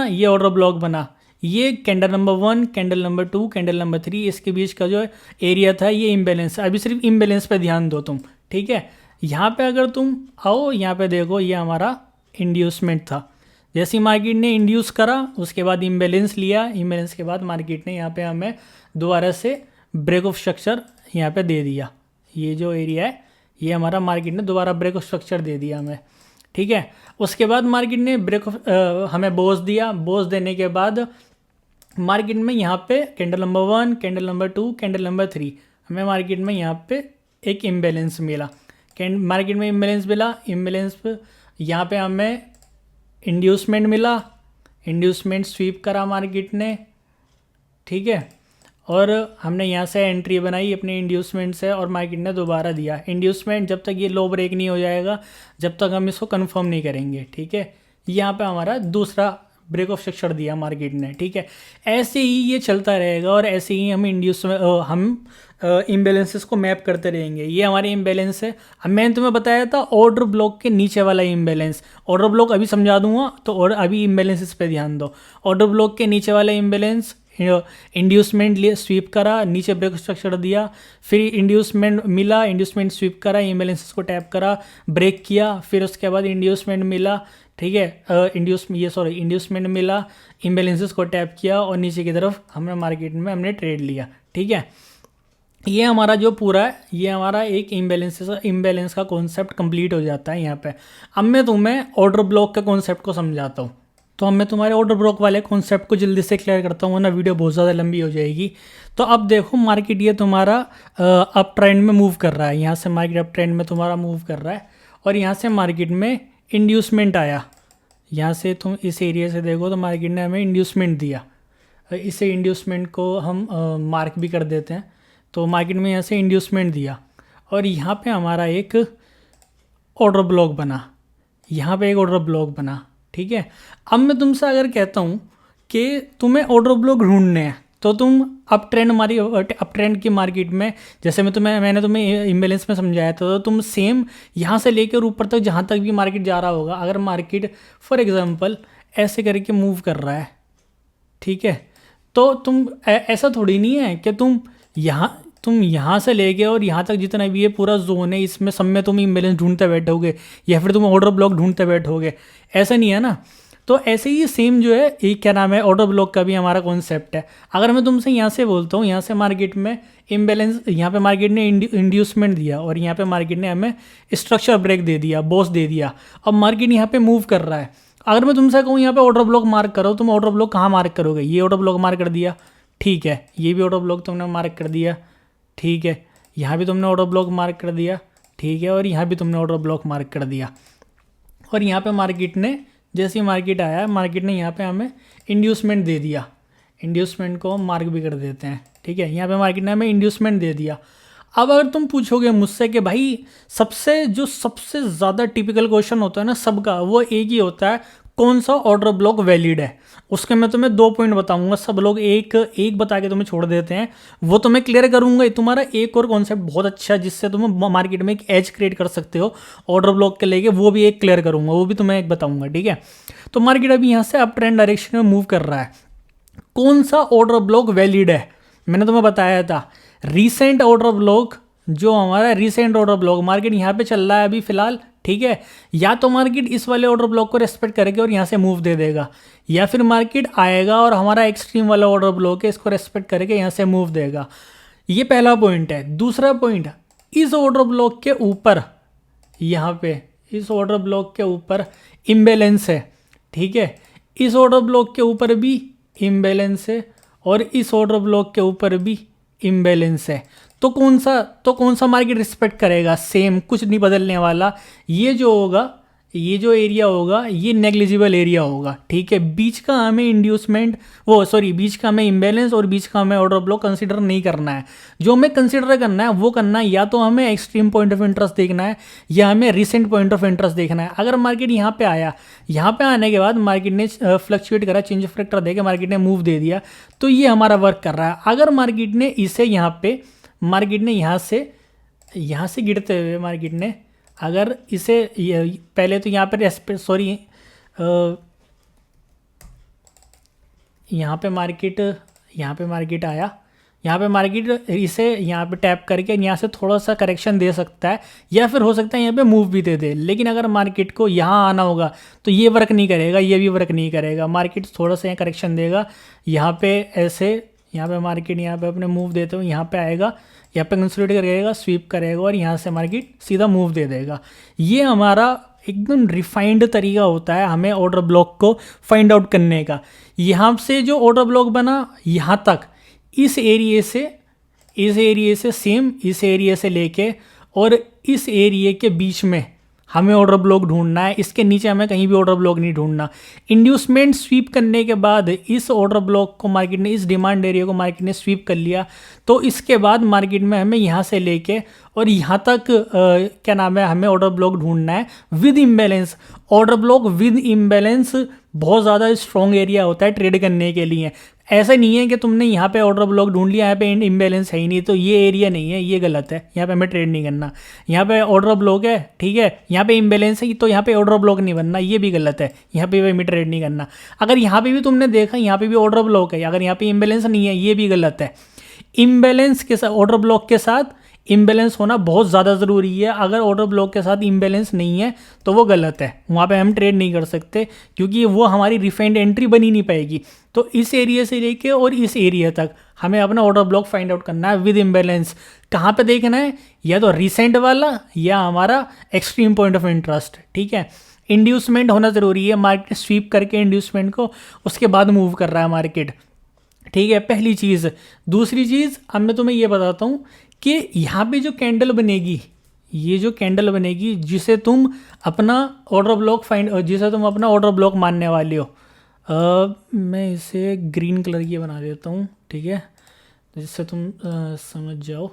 ये ऑर्डर ब्लॉक बना। ये candle number 1, candle number 2, candle number 3, इसके बीच का जो एरिया था ये इम्बैलेंस। अभी सिर्फ इम्बैलेंस पे ध्यान दो तुम, ठीक है। यहाँ पे अगर तुम आओ, यहाँ पे देखो, ये हमारा इंड्यूसमेंट था। जैसे ही मार्केट ने इंड्यूस करा उसके बाद इम्बैलेंस लिया, इम्बैलेंस के बाद मार्केट ने यहाँ पे हमें दोबारा से ब्रेक ऑफ स्ट्रक्चर यहाँ पे दे दिया। ये जो एरिया है ये हमारा मार्केट ने दोबारा ब्रेक ऑफ स्ट्रक्चर दे दिया हमें, ठीक है। उसके बाद मार्केट ने ब्रेक ऑफ हमें बॉस दिया। बॉस देने के बाद मार्केट में यहाँ पे candle number 1, candle number 2, candle number 3, हमें मार्केट में यहाँ पे एक इम्बैलेंस मिला। मार्केट में इम्बैलेंस पे यहाँ पे हमें इंड्यूसमेंट मिला, इंड्यूसमेंट स्वीप करा मार्केट ने, ठीक है। और हमने यहाँ से एंट्री बनाई अपने इंड्यूसमेंट से और मार्केट ने दोबारा दिया इंड्यूसमेंट। जब तक ये लो ब्रेक नहीं हो जाएगा, जब तक हम इसको कंफर्म नहीं करेंगे, ठीक है। यहाँ पे हमारा दूसरा ब्रेक ऑफ स्ट्रक्चर दिया मार्केट ने, ठीक है। ऐसे ही ये चलता रहेगा और ऐसे ही हम इम्बैलेंसेस को मैप करते रहेंगे। ये हमारे इम्बैलेंस है। अब मैंने तुम्हें बताया था ऑर्डर ब्लॉक के नीचे वाला इम्बैलेंस, ऑर्डर ब्लॉक अभी समझा दूंगा, तो और अभी इम्बैलेंसेस पे ध्यान दो। ऑर्डर ब्लॉक के नीचे वाला इम्बैलेंस इंड्यूसमेंट लिए स्वीप करा, नीचे ब्रेक स्ट्रक्चर दिया, फिर इंड्यूसमेंट मिला, इंड्यूसमेंट स्वीप करा, इम्बैलेंसेस को टैप करा, ब्रेक किया, फिर उसके बाद इंड्यूसमेंट मिला, ठीक है, इंड्यूसमेंट मिला, इम्बैलेंसेस को टैप किया और नीचे की तरफ हमने मार्केट में हमने ट्रेड लिया, ठीक है। ये हमारा जो पूरा है, ये हमारा एक इम्बैलेंस का कॉन्सेप्ट कंप्लीट हो जाता है यहाँ पे। अब मैं तुम्हें ऑर्डर ब्लॉक के कॉन्सेप्ट को समझाता हूँ। तो अब मैं तुम्हारे ऑर्डर ब्लॉक वाले कॉन्सेप्ट को जल्दी से क्लियर करता हूँ, वरना वीडियो बहुत ज़्यादा लंबी हो जाएगी। तो अब देखो, मार्केट ये तुम्हारा अप ट्रेंड में मूव कर रहा है, यहाँ से मार्केट अप ट्रेंड में तुम्हारा मूव कर रहा है, और यहाँ से मार्केट में इंड्यूसमेंट आया। यहाँ से तुम इस एरिया से देखो तो मार्केट ने हमें इंड्यूसमेंट दिया, इसे इंड्यूसमेंट को हम मार्क भी कर देते हैं। तो मार्केट में यहाँ से इंड्यूसमेंट दिया और यहाँ पे हमारा एक ऑर्डर ब्लॉक बना, यहाँ पे एक ऑर्डर ब्लॉक बना, ठीक है। अब मैं तुमसे अगर कहता हूँ कि तुम्हें ऑर्डर ब्लॉक ढूंढने हैं, तो तुम अप ट्रेंड की मार्केट में, जैसे मैंने तुम्हें इम्बैलेंस में समझाया था, तो तुम सेम यहाँ से लेकर ऊपर तक जहाँ तक भी मार्केट जा रहा होगा, अगर मार्केट फॉर एग्जांपल ऐसे करके मूव कर रहा है, ठीक है, तो तुम ऐसा थोड़ी नहीं है कि तुम यहाँ से लेके और यहाँ तक जितना भी ये पूरा जोन है, इसमें सब में तुम इम्बैलेंस ढूंढते बैठोगे या फिर तुम ऑर्डर ब्लॉक ढूंढते बैठोगे, ऐसा नहीं है ना। तो ऐसे ही सेम जो है, एक क्या नाम है, ऑर्डर ब्लॉक का भी हमारा कॉन्सेप्ट है। अगर मैं तुमसे यहाँ से बोलता हूँ, यहाँ से मार्केट में इम्बैलेंस, यहाँ पे मार्केट ने इंड्यूसमेंट दिया और यहाँ पे मार्केट ने हमें स्ट्रक्चर ब्रेक दे दिया, बॉस दे दिया, अब मार्केट यहाँ पे मूव कर रहा है। अगर मैं तुमसे कहूँ यहाँ पे ऑर्डर ब्लॉक मार्क करो, तुम ऑर्डर ब्लॉक कहाँ मार्क करोगे? ये ऑर्डर ब्लॉक मार्क कर दिया, ठीक है, ये भी ऑर्डर ब्लॉक तुमने मार्क कर दिया, ठीक है, यहाँ भी तुमने ऑर्डर ब्लॉक मार्क कर दिया, ठीक है, और यहाँ भी तुमने ऑर्डर ब्लॉक मार्क कर दिया। और यहाँ पे मार्केट ने, जैसे ही मार्केट आया, मार्केट ने यहाँ पे हमें इंड्यूसमेंट दे दिया, इंड्यूसमेंट को हम मार्क भी कर देते हैं, ठीक है, यहाँ पे मार्केट ने हमें इंड्यूसमेंट दे दिया। अब अगर तुम पूछोगे मुझसे कि भाई सबसे ज़्यादा टिपिकल क्वेश्चन होता है ना सबका, वो एक ही होता है, कौन सा ऑर्डर ब्लॉक वैलिड है? उसके मैं तुम्हें 2 पॉइंट बताऊंगा, सब लोग एक बता के तुम्हें छोड़ देते हैं, वो तो मैं क्लियर करूंगा। तुम्हारा एक और कॉन्सेप्ट बहुत अच्छा, जिससे तुम मार्केट में एक एज क्रिएट कर सकते हो ऑर्डर ब्लॉक के लेके, वो भी एक क्लियर करूंगा, वो भी तुम्हें एक बताऊंगा, ठीक है। तो मार्केट अभी यहाँ से अप ट्रेंड डायरेक्शन में मूव कर रहा है, कौन सा ऑर्डर ब्लॉक वैलिड है? मैंने तुम्हें बताया था, रिसेंट ऑर्डर ब्लॉक, जो हमारा रिसेंट ऑर्डर ब्लॉक मार्केट यहाँ पे चल रहा है अभी फिलहाल, ठीक है, या तो मार्केट इस वाले ऑर्डर ब्लॉक को रेस्पेक्ट करेगा और यहाँ से मूव दे देगा, या फिर मार्केट आएगा और हमारा एक्सट्रीम वाला ऑर्डर ब्लॉक है, इसको रेस्पेक्ट करके यहाँ से मूव देगा। ये पहला पॉइंट है। दूसरा पॉइंट, इस ऑर्डर ब्लॉक के ऊपर, यहाँ पे इस ऑर्डर ब्लॉक के ऊपर इम्बैलेंस है, ठीक है, इस ऑर्डर ब्लॉक के ऊपर भी इम्बैलेंस है और इस ऑर्डर ब्लॉक के ऊपर भी इम्बैलेंस है। तो कौन सा मार्केट रिस्पेक्ट करेगा? सेम, कुछ नहीं बदलने वाला। ये जो होगा, ये जो एरिया होगा, ये नेग्लिजिबल एरिया होगा, ठीक है। बीच का हमें बीच का हमें इम्बैलेंस और बीच का हमें ऑर्डर ब्लॉक कंसीडर नहीं करना है। जो हमें कंसीडर करना है वो करना है, या तो हमें एक्सट्रीम पॉइंट ऑफ इंटरेस्ट देखना है या हमें रिसेंट पॉइंट ऑफ इंटरेस्ट देखना है। अगर मार्केट यहाँ पे आया, यहाँ पे आने के बाद मार्केट ने फ्लक्चुएट करा, चेंज ऑफ फैक्टर देकर मार्केट ने मूव दे दिया, तो ये हमारा वर्क कर रहा है। अगर मार्केट ने इसे यहाँ से गिरते हुए मार्केट ने अगर इसे पहले तो यहाँ पर यहाँ पे मार्केट आया, यहाँ पे मार्केट इसे यहाँ पे टैप करके यहाँ से थोड़ा सा करेक्शन दे सकता है, या फिर हो सकता है यहाँ पे मूव भी दे दे। लेकिन अगर मार्केट को यहाँ आना होगा तो ये वर्क नहीं करेगा, ये भी वर्क नहीं करेगा। मार्केट थोड़ा सा यहाँ करेक्शन देगा, यहाँ पे ऐसे, यहाँ पे मार्केट यहाँ पे अपने मूव देते हुए यहाँ पे आएगा, यहाँ पे कंसोलिडेट करेगा, स्वीप करेगा और यहाँ से मार्केट सीधा मूव दे देगा। ये हमारा एकदम रिफाइंड तरीका होता है हमें ऑर्डर ब्लॉक को फाइंड आउट करने का। यहाँ से जो ऑर्डर ब्लॉक बना यहाँ तक, इस एरिया से सेम, इस एरिया से लेके और इस एरिया के बीच में हमें ऑर्डर ब्लॉक ढूंढना है। इसके नीचे हमें कहीं भी ऑर्डर ब्लॉक नहीं ढूंढना। इंड्यूसमेंट स्वीप करने के बाद इस ऑर्डर ब्लॉक को मार्केट ने, इस डिमांड एरिया को मार्केट ने स्वीप कर लिया, तो इसके बाद मार्केट में हमें यहाँ से लेके और यहाँ तक हमें ऑर्डर ब्लॉक ढूंढना है with imbalance. Order block with imbalance बहुत ज़्यादा स्ट्रॉन्ग एरिया होता है ट्रेड करने के लिए। ऐसा नहीं है कि तुमने यहाँ पे ऑर्डर ब्लॉक ढूंढ लिया, यहाँ पे इम्बैलेंस है ही नहीं तो ये एरिया नहीं है, ये गलत है, यहाँ पे हमें ट्रेड नहीं करना। यहाँ पे ऑर्डर ब्लॉक है, ठीक है, यहाँ पे इम्बैलेंस है तो यहाँ पे ऑर्डर ब्लॉक नहीं बनना, ये भी गलत है, यहाँ पे हमें ट्रेड नहीं करना। अगर यहाँ पे भी तुमने देखा यहाँ पे भी ऑर्डर ब्लॉक है, अगर यहाँ पे इम्बैलेंस नहीं है, ये भी गलत है। इम्बैलेंस के साथ, ऑर्डर ब्लॉक के साथ इम्बैलेंस होना बहुत ज़्यादा ज़रूरी है। अगर ऑर्डर ब्लॉक के साथ इम्बैलेंस नहीं है तो वो गलत है, वहाँ पे हम ट्रेड नहीं कर सकते, क्योंकि वो हमारी रिफाइंड एंट्री बनी नहीं पाएगी। तो इस एरिया से लेके और इस एरिया तक हमें अपना ऑर्डर ब्लॉक फाइंड आउट करना है विद इम्बैलेंस। कहाँ पे देखना है, या तो रिसेंट वाला या हमारा एक्सट्रीम पॉइंट ऑफ इंटरेस्ट, ठीक है। इंड्यूसमेंट होना ज़रूरी है, मार्केट स्वीप करके इंड्यूसमेंट को उसके बाद मूव कर रहा है मार्केट, ठीक है, पहली चीज़। दूसरी चीज़ अब मैं तुम्हें ये बताता हूँ कि यहाँ पे जो कैंडल बनेगी, ये जो कैंडल बनेगी जिसे तुम अपना ऑर्डर ब्लॉक जिसे तुम अपना ऑर्डर ब्लॉक मानने वाले हो, मैं इसे ग्रीन कलर की बना देता हूँ, ठीक है, जिससे तुम समझ जाओ।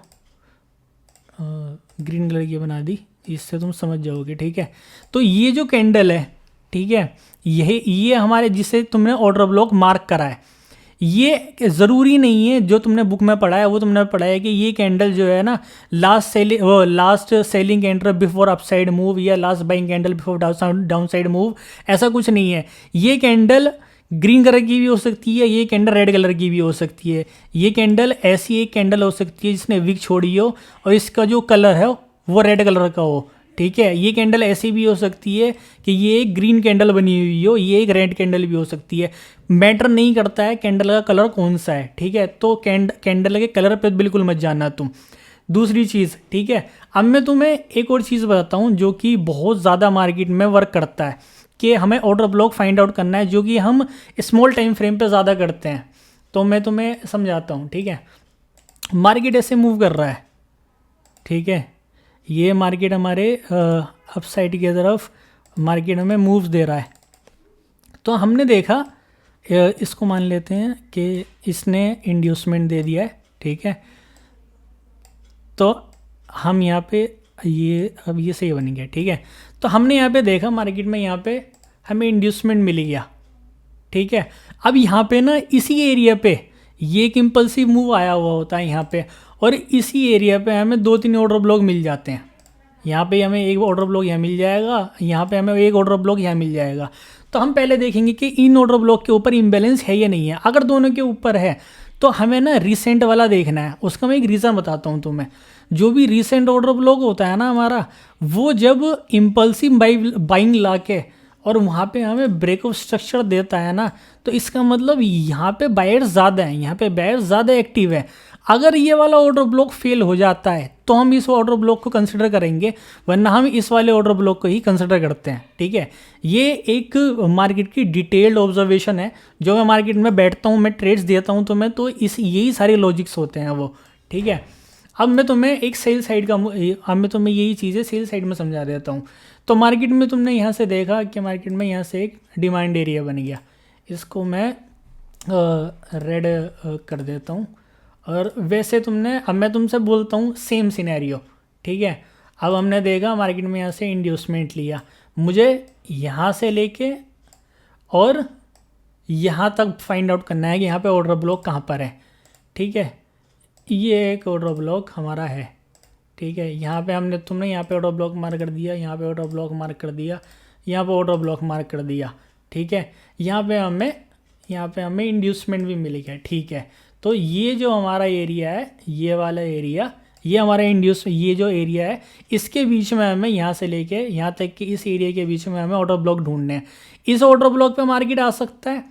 ग्रीन कलर की बना दी, इससे तुम समझ जाओगे, ठीक है। तो ये जो कैंडल है, ठीक है, ये हमारे जिसे तुमने ऑर्डर ब्लॉक मार्क करा है, ये ज़रूरी नहीं है जो तुमने बुक में पढ़ा है वो तुमने पढ़ा है कि ये कैंडल जो है ना last selling candle before upside move या last buying candle before down side move, ऐसा कुछ नहीं है। ये कैंडल ग्रीन कलर की भी हो सकती है, ये कैंडल रेड कलर की भी हो सकती है। ये कैंडल ऐसी एक कैंडल हो सकती है जिसने विक छोड़ी हो और इसका जो कलर है वो रेड कलर का हो, ठीक है। ये कैंडल ऐसी भी हो सकती है कि ये एक ग्रीन कैंडल बनी हुई हो, ये एक रेड कैंडल भी हो सकती है। मैटर नहीं करता है कैंडल का कलर कौन सा है, ठीक है। तो कैंडल के कलर पे बिल्कुल मत जाना तुम। दूसरी चीज़, ठीक है, अब मैं तुम्हें एक और चीज़ बताता हूँ जो कि बहुत ज़्यादा मार्केट में वर्क करता है कि हमें ऑर्डर ब्लॉक फाइंड आउट करना है, जो कि हम स्मॉल टाइम फ्रेम पे ज़्यादा करते हैं। तो मैं तुम्हें समझाता हूँ, ठीक है। मार्केट ऐसे मूव कर रहा है, ठीक है, ये मार्केट हमारे अप साइड की तरफ मार्केट हमें मूव्स दे रहा है। तो हमने देखा, इसको मान लेते हैं कि इसने इंड्यूसमेंट दे दिया है, ठीक है। तो हम यहाँ पे ये अब ये सही बन गया, ठीक है। तो हमने यहाँ पे देखा मार्केट में यहाँ पे हमें इंड्यूसमेंट मिल गया, ठीक है। अब यहाँ पे ना इसी एरिया पे ये एक इम्पल्सिव मूव आया हुआ होता है यहाँ पे, और इसी एरिया पे हमें 2-3 ऑर्डर ब्लॉक मिल जाते हैं। यहाँ पे हमें एक ऑर्डर ब्लॉक यहाँ मिल जाएगा, यहाँ पे हमें एक ऑर्डर ब्लॉक यहाँ मिल जाएगा। तो हम पहले देखेंगे कि इन ऑर्डर ब्लॉक के ऊपर इम्बैलेंस है या नहीं है। अगर दोनों के ऊपर है तो हमें ना रिसेंट वाला देखना है। उसका मैं एक रीज़न बताता हूँ तुम्हें। जो भी रिसेंट ऑर्डर ब्लॉक होता है ना हमारा, वो जब इम्पल्सिव बाइंग ला के और वहाँ पे हमें ब्रेकआउट स्ट्रक्चर देता है ना, तो इसका मतलब यहाँ पे बायर्स ज़्यादा हैं, यहाँ पे बायर्स ज़्यादा एक्टिव है। अगर ये वाला ऑर्डर ब्लॉक फेल हो जाता है तो हम इस ऑर्डर ब्लॉक को कंसिडर करेंगे, वरना हम इस वाले ऑर्डर ब्लॉक को ही कंसिडर करते हैं, ठीक है। ये एक मार्केट की डिटेल्ड ऑब्जर्वेशन है। जो मैं मार्केट में बैठता हूँ, मैं ट्रेड्स देता हूँ, तो मैं तो यही सारे लॉजिक्स होते हैं वो, ठीक है। अब मैं तुम्हें एक सेल साइड का अब मैं तुम्हें यही चीज़ें सेल साइड में समझा देता हूँ। तो मार्केट में तुमने यहाँ से देखा कि मार्केट में यहाँ से एक डिमांड एरिया बन गया। इसको मैं रेड कर देता हूँ। और वैसे तुमने, अब मैं तुमसे बोलता हूँ सेम सिनेरियो, ठीक है। अब हमने देखा मार्केट में यहाँ से इंड्यूसमेंट लिया, मुझे यहाँ से लेके और यहाँ तक फाइंड आउट करना है कि यहाँ पे ऑर्डर ब्लॉक कहाँ पर है, ठीक है। ये एक ऑर्डर ब्लॉक हमारा है, ठीक है। यहाँ पे तुमने यहाँ पे ऑर्डर ब्लॉक मार्क कर दिया, यहाँ पे ऑर्डर ब्लॉक मार्क कर दिया, यहाँ पे ऑर्डर ब्लॉक मार्क कर दिया, ठीक है। यहाँ पे हमें इंड्यूसमेंट भी मिल गया, ठीक है। तो ये जो हमारा एरिया है, ये वाला एरिया, ये हमारा ये जो एरिया है, इसके बीच में हमें यहाँ से लेके यहाँ तक कि इस एरिया के बीच में हमें ऑर्डर ब्लॉक ढूंढने हैं। इस ऑर्डर ब्लॉक पे मार्केट आ सकता है,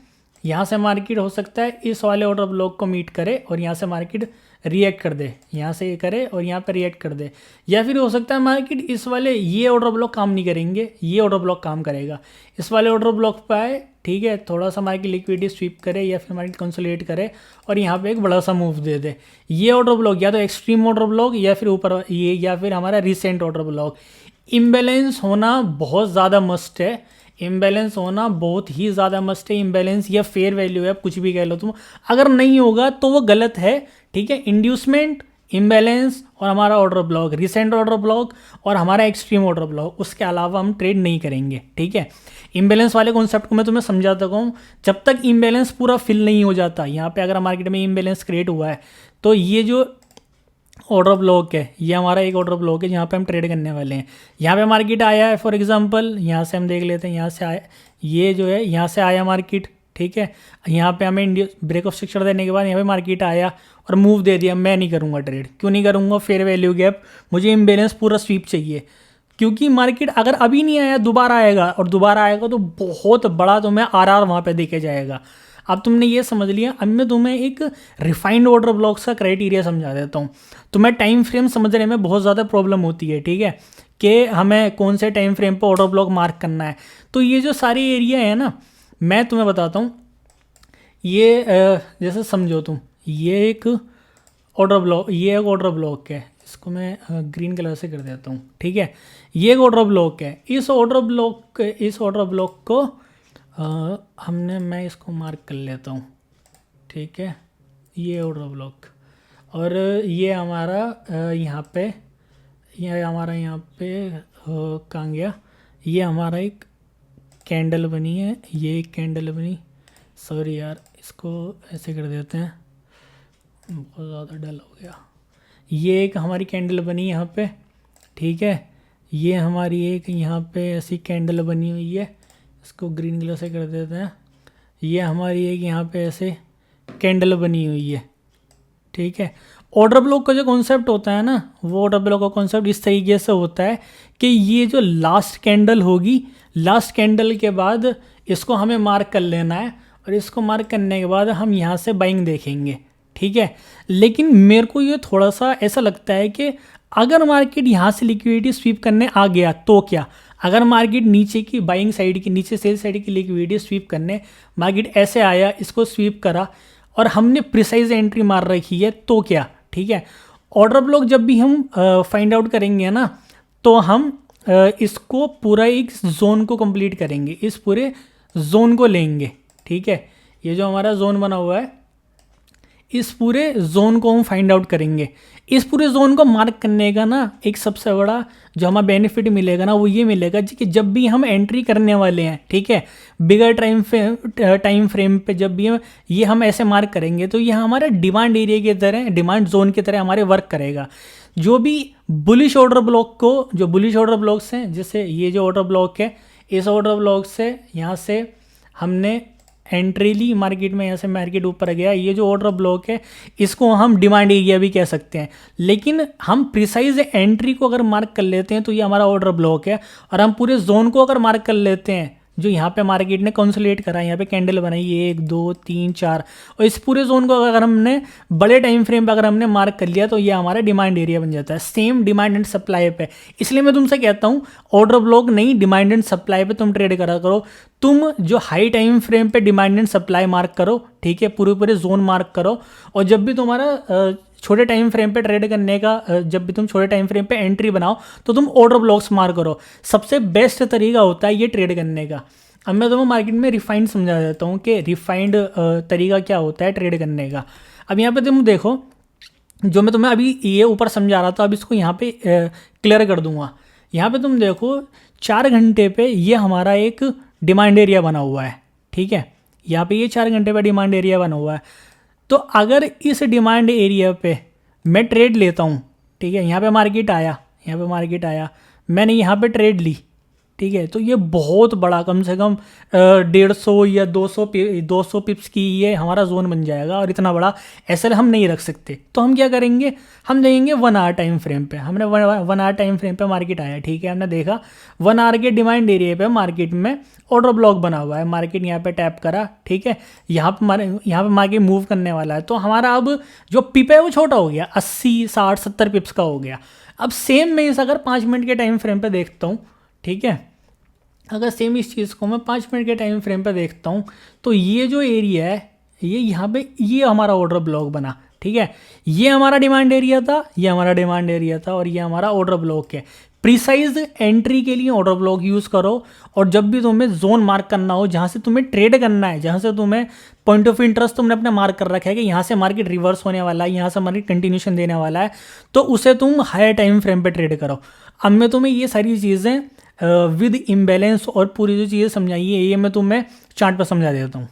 यहाँ से मार्केट हो सकता है इस वाले ऑर्डर ब्लॉक को मीट करे और यहाँ से मार्केट रिएक्ट कर दे, यहाँ से ये करे और यहाँ पर रिएक्ट कर दे। या फिर हो सकता है मार्केट इस वाले ये ऑर्डर ब्लॉक काम नहीं करेंगे, ये ऑर्डर ब्लॉक काम करेगा, इस वाले ऑर्डर ब्लॉक पे आए, ठीक है, थोड़ा सा मार्केट लिक्विडिटी स्वीप करे या फिर मार्केट कंसोलिडेट करे और यहाँ पे एक बड़ा सा मूव दे दे। ये ऑर्डर ब्लॉक या तो एक्सट्रीम ऑर्डर ब्लॉक या फिर ऊपर ये या फिर हमारा रिसेंट ऑर्डर ब्लॉक। इम्बैलेंस होना बहुत ज़्यादा मस्ट है, इम्बैलेंस होना बहुत ही ज़्यादा मस्ट है। इम्बैलेंस या फेयर वैल्यू है, कुछ भी कह लो तुम, अगर नहीं होगा तो वो गलत है, ठीक है। इंड्यूसमेंट, इम्बैलेंस और हमारा order block, recent order block और हमारा एक्सट्रीम ऑर्डर ब्लॉक, उसके अलावा हम ट्रेड नहीं करेंगे, ठीक है। इम्बैलेंस वाले कॉन्सेप्ट को मैं तुम्हें समझाता हूँ। जब तक इम्बैलेंस पूरा फिल नहीं हो जाता, यहाँ पे अगर मार्केट में इम्बैलेंस क्रिएट हुआ है तो ये जो ऑर्डर ब्लॉक है, ये हमारा एक ऑर्डर ब्लॉक है जहाँ पे हम ट्रेड करने वाले हैं। यहाँ पे मार्केट आया है, फॉर एग्जांपल यहाँ से हम देख लेते हैं, यहाँ से आया, ये जो है यहाँ से आया मार्केट, ठीक है। यहाँ पे हमें इंडिया ब्रेक ऑफ स्ट्रक्चर देने के बाद यहाँ पे मार्केट आया और मूव दे दिया। मैं नहीं करूँगा ट्रेड, क्यों नहीं करूँगा, फेयर वैल्यू गैप, मुझे इम्बैलेंस पूरा स्वीप चाहिए। क्योंकि मार्केट अगर अभी नहीं आया, दोबारा आएगा, और दोबारा आएगा तो बहुत बड़ा तुम्हें आरआर वहाँ पे देखे जाएगा। अब तुमने ये समझ लिया। अब मैं तुम्हें एक रिफाइंड ऑर्डर ब्लॉक्स का क्राइटेरिया समझा देता हूँ। तुम्हें टाइम फ्रेम समझने में बहुत ज़्यादा प्रॉब्लम होती है, ठीक है, कि हमें कौन से टाइम फ्रेम पर ऑर्डर ब्लॉक मार्क करना है। तो ये जो सारी एरिया है ना, मैं तुम्हें बताता हूँ। ये जैसे समझो तुम, ये एक ऑर्डर ब्लॉक, ये एक ऑर्डर ब्लॉक है, इसको मैं ग्रीन कलर से कर देता हूँ, ठीक है। ये एक ऑर्डर ब्लॉक है। इस ऑर्डर ब्लॉक को मैं इसको मार्क कर लेता हूँ, ठीक है। ये ऑर्डर ब्लॉक, और ये हमारा यहाँ पे कहाँ गया, ये हमारा एक कैंडल बनी है, ये एक कैंडल बनी, सॉरी यार, इसको ऐसे कर देते हैं, बहुत ज़्यादा डल हो गया। ये एक हमारी कैंडल बनी यहाँ पे, ठीक है। ये हमारी एक यहाँ पे ऐसी कैंडल बनी हुई है, इसको ग्रीन कलर से कर देते हैं। ये हमारी एक यहाँ पे ऐसे कैंडल बनी हुई है, ठीक है। ऑर्डर ब्लॉक का जो कॉन्सेप्ट होता है ना, वो ऑर्डर ब्लॉक का कॉन्सेप्ट इस तरीके से होता है कि ये जो लास्ट कैंडल होगी, लास्ट कैंडल के बाद इसको हमें मार्क कर लेना है, और इसको मार्क करने के बाद हम यहाँ से बाइंग देखेंगे, ठीक है। लेकिन मेरे को ये थोड़ा सा ऐसा लगता है कि अगर मार्केट यहाँ से लिक्विडिटी स्वीप करने आ गया तो क्या, अगर मार्केट नीचे की बाइंग साइड की, नीचे सेल साइड की लिक्विडिटी स्वीप करने मार्केट ऐसे आया, इसको स्वीप करा और हमने प्रिसाइज एंट्री मार रखी है तो क्या, ठीक है। ऑर्डर ब्लॉक जब भी हम फाइंड आउट करेंगे ना, तो हम इसको पूरा एक जोन को कंप्लीट करेंगे, इस पूरे जोन को लेंगे, ठीक है। ये जो हमारा जोन बना हुआ है, इस पूरे जोन को हम फाइंड आउट करेंगे। इस पूरे जोन को मार्क करने का ना एक सबसे बड़ा जो हमें बेनिफिट मिलेगा ना, वो ये मिलेगा कि जब भी हम एंट्री करने वाले हैं, ठीक है, बिगर टाइम फ्रेम पे जब भी हम ऐसे मार्क करेंगे तो ये हमारे डिमांड एरिया की तरह, डिमांड जोन की तरह हमारे वर्क करेगा। जो भी बुलिश ऑर्डर ब्लॉक को, जो बुलिश ऑर्डर ब्लॉक्स हैं, जैसे ये जो ऑर्डर ब्लॉक है, इस ऑर्डर ब्लॉक से यहाँ से हमने एंट्री ली मार्केट में, यहाँ से मार्केट ऊपर गया, ये जो ऑर्डर ब्लॉक है इसको हम डिमांड एरिया भी कह सकते हैं। लेकिन हम प्रिसाइज एंट्री को अगर मार्क कर लेते हैं तो ये हमारा ऑर्डर ब्लॉक है, और हम पूरे जोन को अगर मार्क कर लेते हैं, जो यहाँ पे मार्केट ने कंसोलिडेट करा, यहाँ पे कैंडल बनाई 1 2 3 4, और इस पूरे जोन को अगर हमने बड़े टाइम फ्रेम पे अगर हमने मार्क कर लिया तो ये हमारा डिमांड एरिया बन जाता है। सेम डिमांड एंड सप्लाई पे, इसलिए मैं तुमसे कहता हूँ ऑर्डर ब्लॉक नहीं, डिमांड एंड सप्लाई पे तुम ट्रेड करा करो। तुम जो हाई टाइम फ्रेम पे डिमांड एंड सप्लाई मार्क करो, ठीक है, पूरे जोन मार्क करो, और जब भी तुम्हारा छोटे टाइम फ्रेम पे ट्रेड करने का, जब भी तुम छोटे टाइम फ्रेम पे एंट्री बनाओ तो तुम ऑर्डर ब्लॉक्स मार्क करो। सबसे बेस्ट तरीका होता है ये ट्रेड करने का। अब मैं तुम्हें मार्केट में रिफाइंड समझा देता हूँ कि रिफाइंड तरीका क्या होता है ट्रेड करने का। अब यहाँ पे तुम देखो, जो मैं तुम्हें अभी ये ऊपर समझा रहा था, अब इसको यहाँ पे क्लियर कर दूंगा। यहाँ पे तुम देखो 4 घंटे पे ये हमारा एक डिमांड एरिया बना हुआ है, ठीक है। यहाँ पे ये 4 घंटे पे डिमांड एरिया बना हुआ है। तो अगर इस डिमांड एरिया पे मैं ट्रेड लेता हूँ, ठीक है, यहाँ पे मार्केट आया, मैंने यहाँ पे ट्रेड ली, ठीक है, तो ये बहुत बड़ा, कम से कम 150 या 200 पिप्स की ये हमारा जोन बन जाएगा, और इतना बड़ा एसएल हम नहीं रख सकते। तो हम क्या करेंगे, हम देखेंगे 1 आवर टाइम फ्रेम पे। हमने 1 आवर टाइम फ्रेम पे मार्केट आया, ठीक है, हमने देखा 1 आवर के डिमांड एरिया पे मार्केट में ऑर्डर ब्लॉक बना हुआ है, मार्केट यहाँ पे टैप करा, ठीक है, यहाँ पे मार्केट मूव करने वाला है। तो हमारा अब जो पिप है वो छोटा हो गया, 80 60 70 पिप्स का हो गया। अब सेम मैं इस अगर 5 मिनट के टाइम फ्रेम पे देखता हूँ, ठीक है, अगर सेम इस चीज़ को मैं 5 मिनट के टाइम फ्रेम पे देखता हूँ, तो ये जो एरिया है, ये यहाँ पे ये हमारा ऑर्डर ब्लॉक बना, ठीक है, ये हमारा डिमांड एरिया था, और ये हमारा ऑर्डर ब्लॉक है। प्रिसाइज एंट्री के लिए ऑर्डर ब्लॉक यूज़ करो, और जब भी तुम्हें जोन मार्क करना हो, जहाँ से तुम्हें ट्रेड करना है, जहाँ से तुम्हें पॉइंट ऑफ इंटरेस्ट तुमने अपने मार्क कर रखा है कि यहाँ से मार्केट रिवर्स होने वाला है, यहाँ से मार्केट कंटिन्यूशन देने वाला है, तो उसे तुम हायर टाइम फ्रेम पे ट्रेड करो। अब मैं तुम्हें ये सारी चीज़ें विद इम्बैलेंस और पूरी जो चीज़ें समझाई है ये मैं तुम्हें चार्ट पर समझा देता हूँ।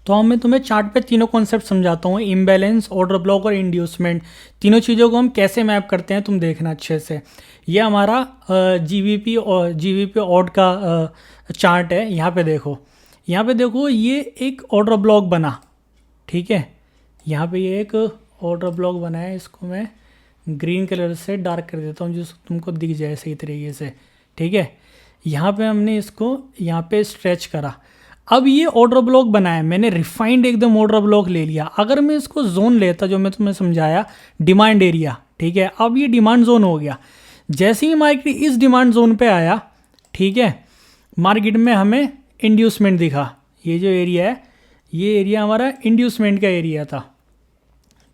तो मैं तुम्हें चार्ट पे तीनों कॉन्सेप्ट समझाता हूँ, इम्बैलेंस, ऑर्डर ब्लॉक और इंड्यूसमेंट। तीनों चीज़ों को हम कैसे मैप करते हैं तुम देखना अच्छे से। ये हमारा जीवीपी और जीवीपी ऑड का चार्ट है। यहाँ पे देखो, यहाँ पे देखो, ये एक ऑर्डर ब्लॉक बना, ठीक है। यहाँ पे ये एक ऑर्डर ब्लॉक बना है, इसको मैं ग्रीन कलर से डार्क कर देता हूँ जो तुमको दिख जाए सही तरीके से, ठीक है। यहाँ पे हमने इसको यहाँ पे स्ट्रेच करा। अब ये ऑर्डर ब्लॉक बनाया मैंने, रिफाइंड एकदम ऑर्डर ब्लॉक ले लिया। अगर मैं इसको जोन लेता, जो मैं तुम्हें समझाया, डिमांड एरिया, ठीक है। अब ये डिमांड जोन हो गया। जैसे ही मार्केट इस डिमांड जोन पे आया, ठीक है, मार्केट में हमें इंड्यूसमेंट दिखा। ये जो एरिया है, ये एरिया हमारा इंड्यूसमेंट का एरिया था,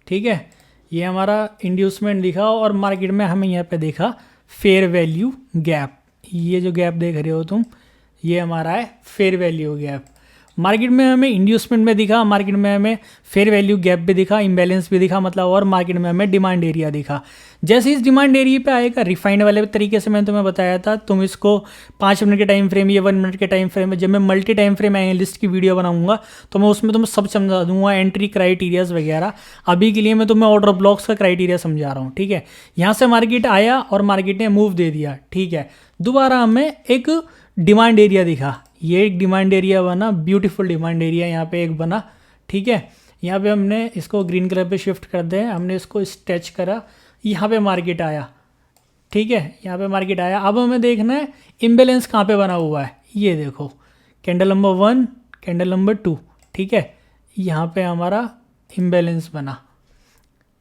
ठीक है। ये हमारा इंड्यूसमेंट दिखा और मार्केट में हमें यहाँ पे देखा फेयर वैल्यू गैप। ये जो गैप देख रहे हो तुम, ये हमारा है फेयर वैल्यू गैप। मार्केट में हमें इंड्यूसमेंट में दिखा, मार्केट में हमें फेयर वैल्यू गैप भी दिखा, इम्बैलेंस भी दिखा, मतलब, और मार्केट में हमें डिमांड एरिया दिखा। जैसे इस डिमांड एरिया पे आएगा, रिफाइंड वाले तरीके से मैंने तुम्हें बताया था, तुम इसको 5 मिनट के टाइम फ्रेम या 1 मिनट के टाइम फ्रेम में, जब मैं मल्टी टाइम फ्रेम एनालिस्ट की वीडियो बनाऊंगा तो मैं उसमें तुम्हें सब समझा दूंगा, एंट्री क्राइटेरियाज वगैरह। अभी के लिए मैं तुम्हें ऑर्डर ब्लॉक्स का क्राइटेरिया समझा रहा हूँ, ठीक है। यहाँ से मार्केट आया और मार्केट ने मूव दे दिया, ठीक है। दोबारा हमें एक डिमांड एरिया दिखा, ये एक डिमांड एरिया बना, ब्यूटीफुल डिमांड एरिया यहाँ पे एक बना, ठीक है। यहाँ पे हमने इसको ग्रीन कलर पे शिफ्ट कर दें, हमने इसको स्ट्रेच करा, यहाँ पे मार्केट आया, ठीक है। यहाँ पे मार्केट आया। अब हमें देखना है इम्बैलेंस कहाँ पे बना हुआ है। ये देखो, कैंडल नंबर 1, कैंडल नंबर 2, ठीक है। यहाँ पे हमारा इम्बैलेंस बना,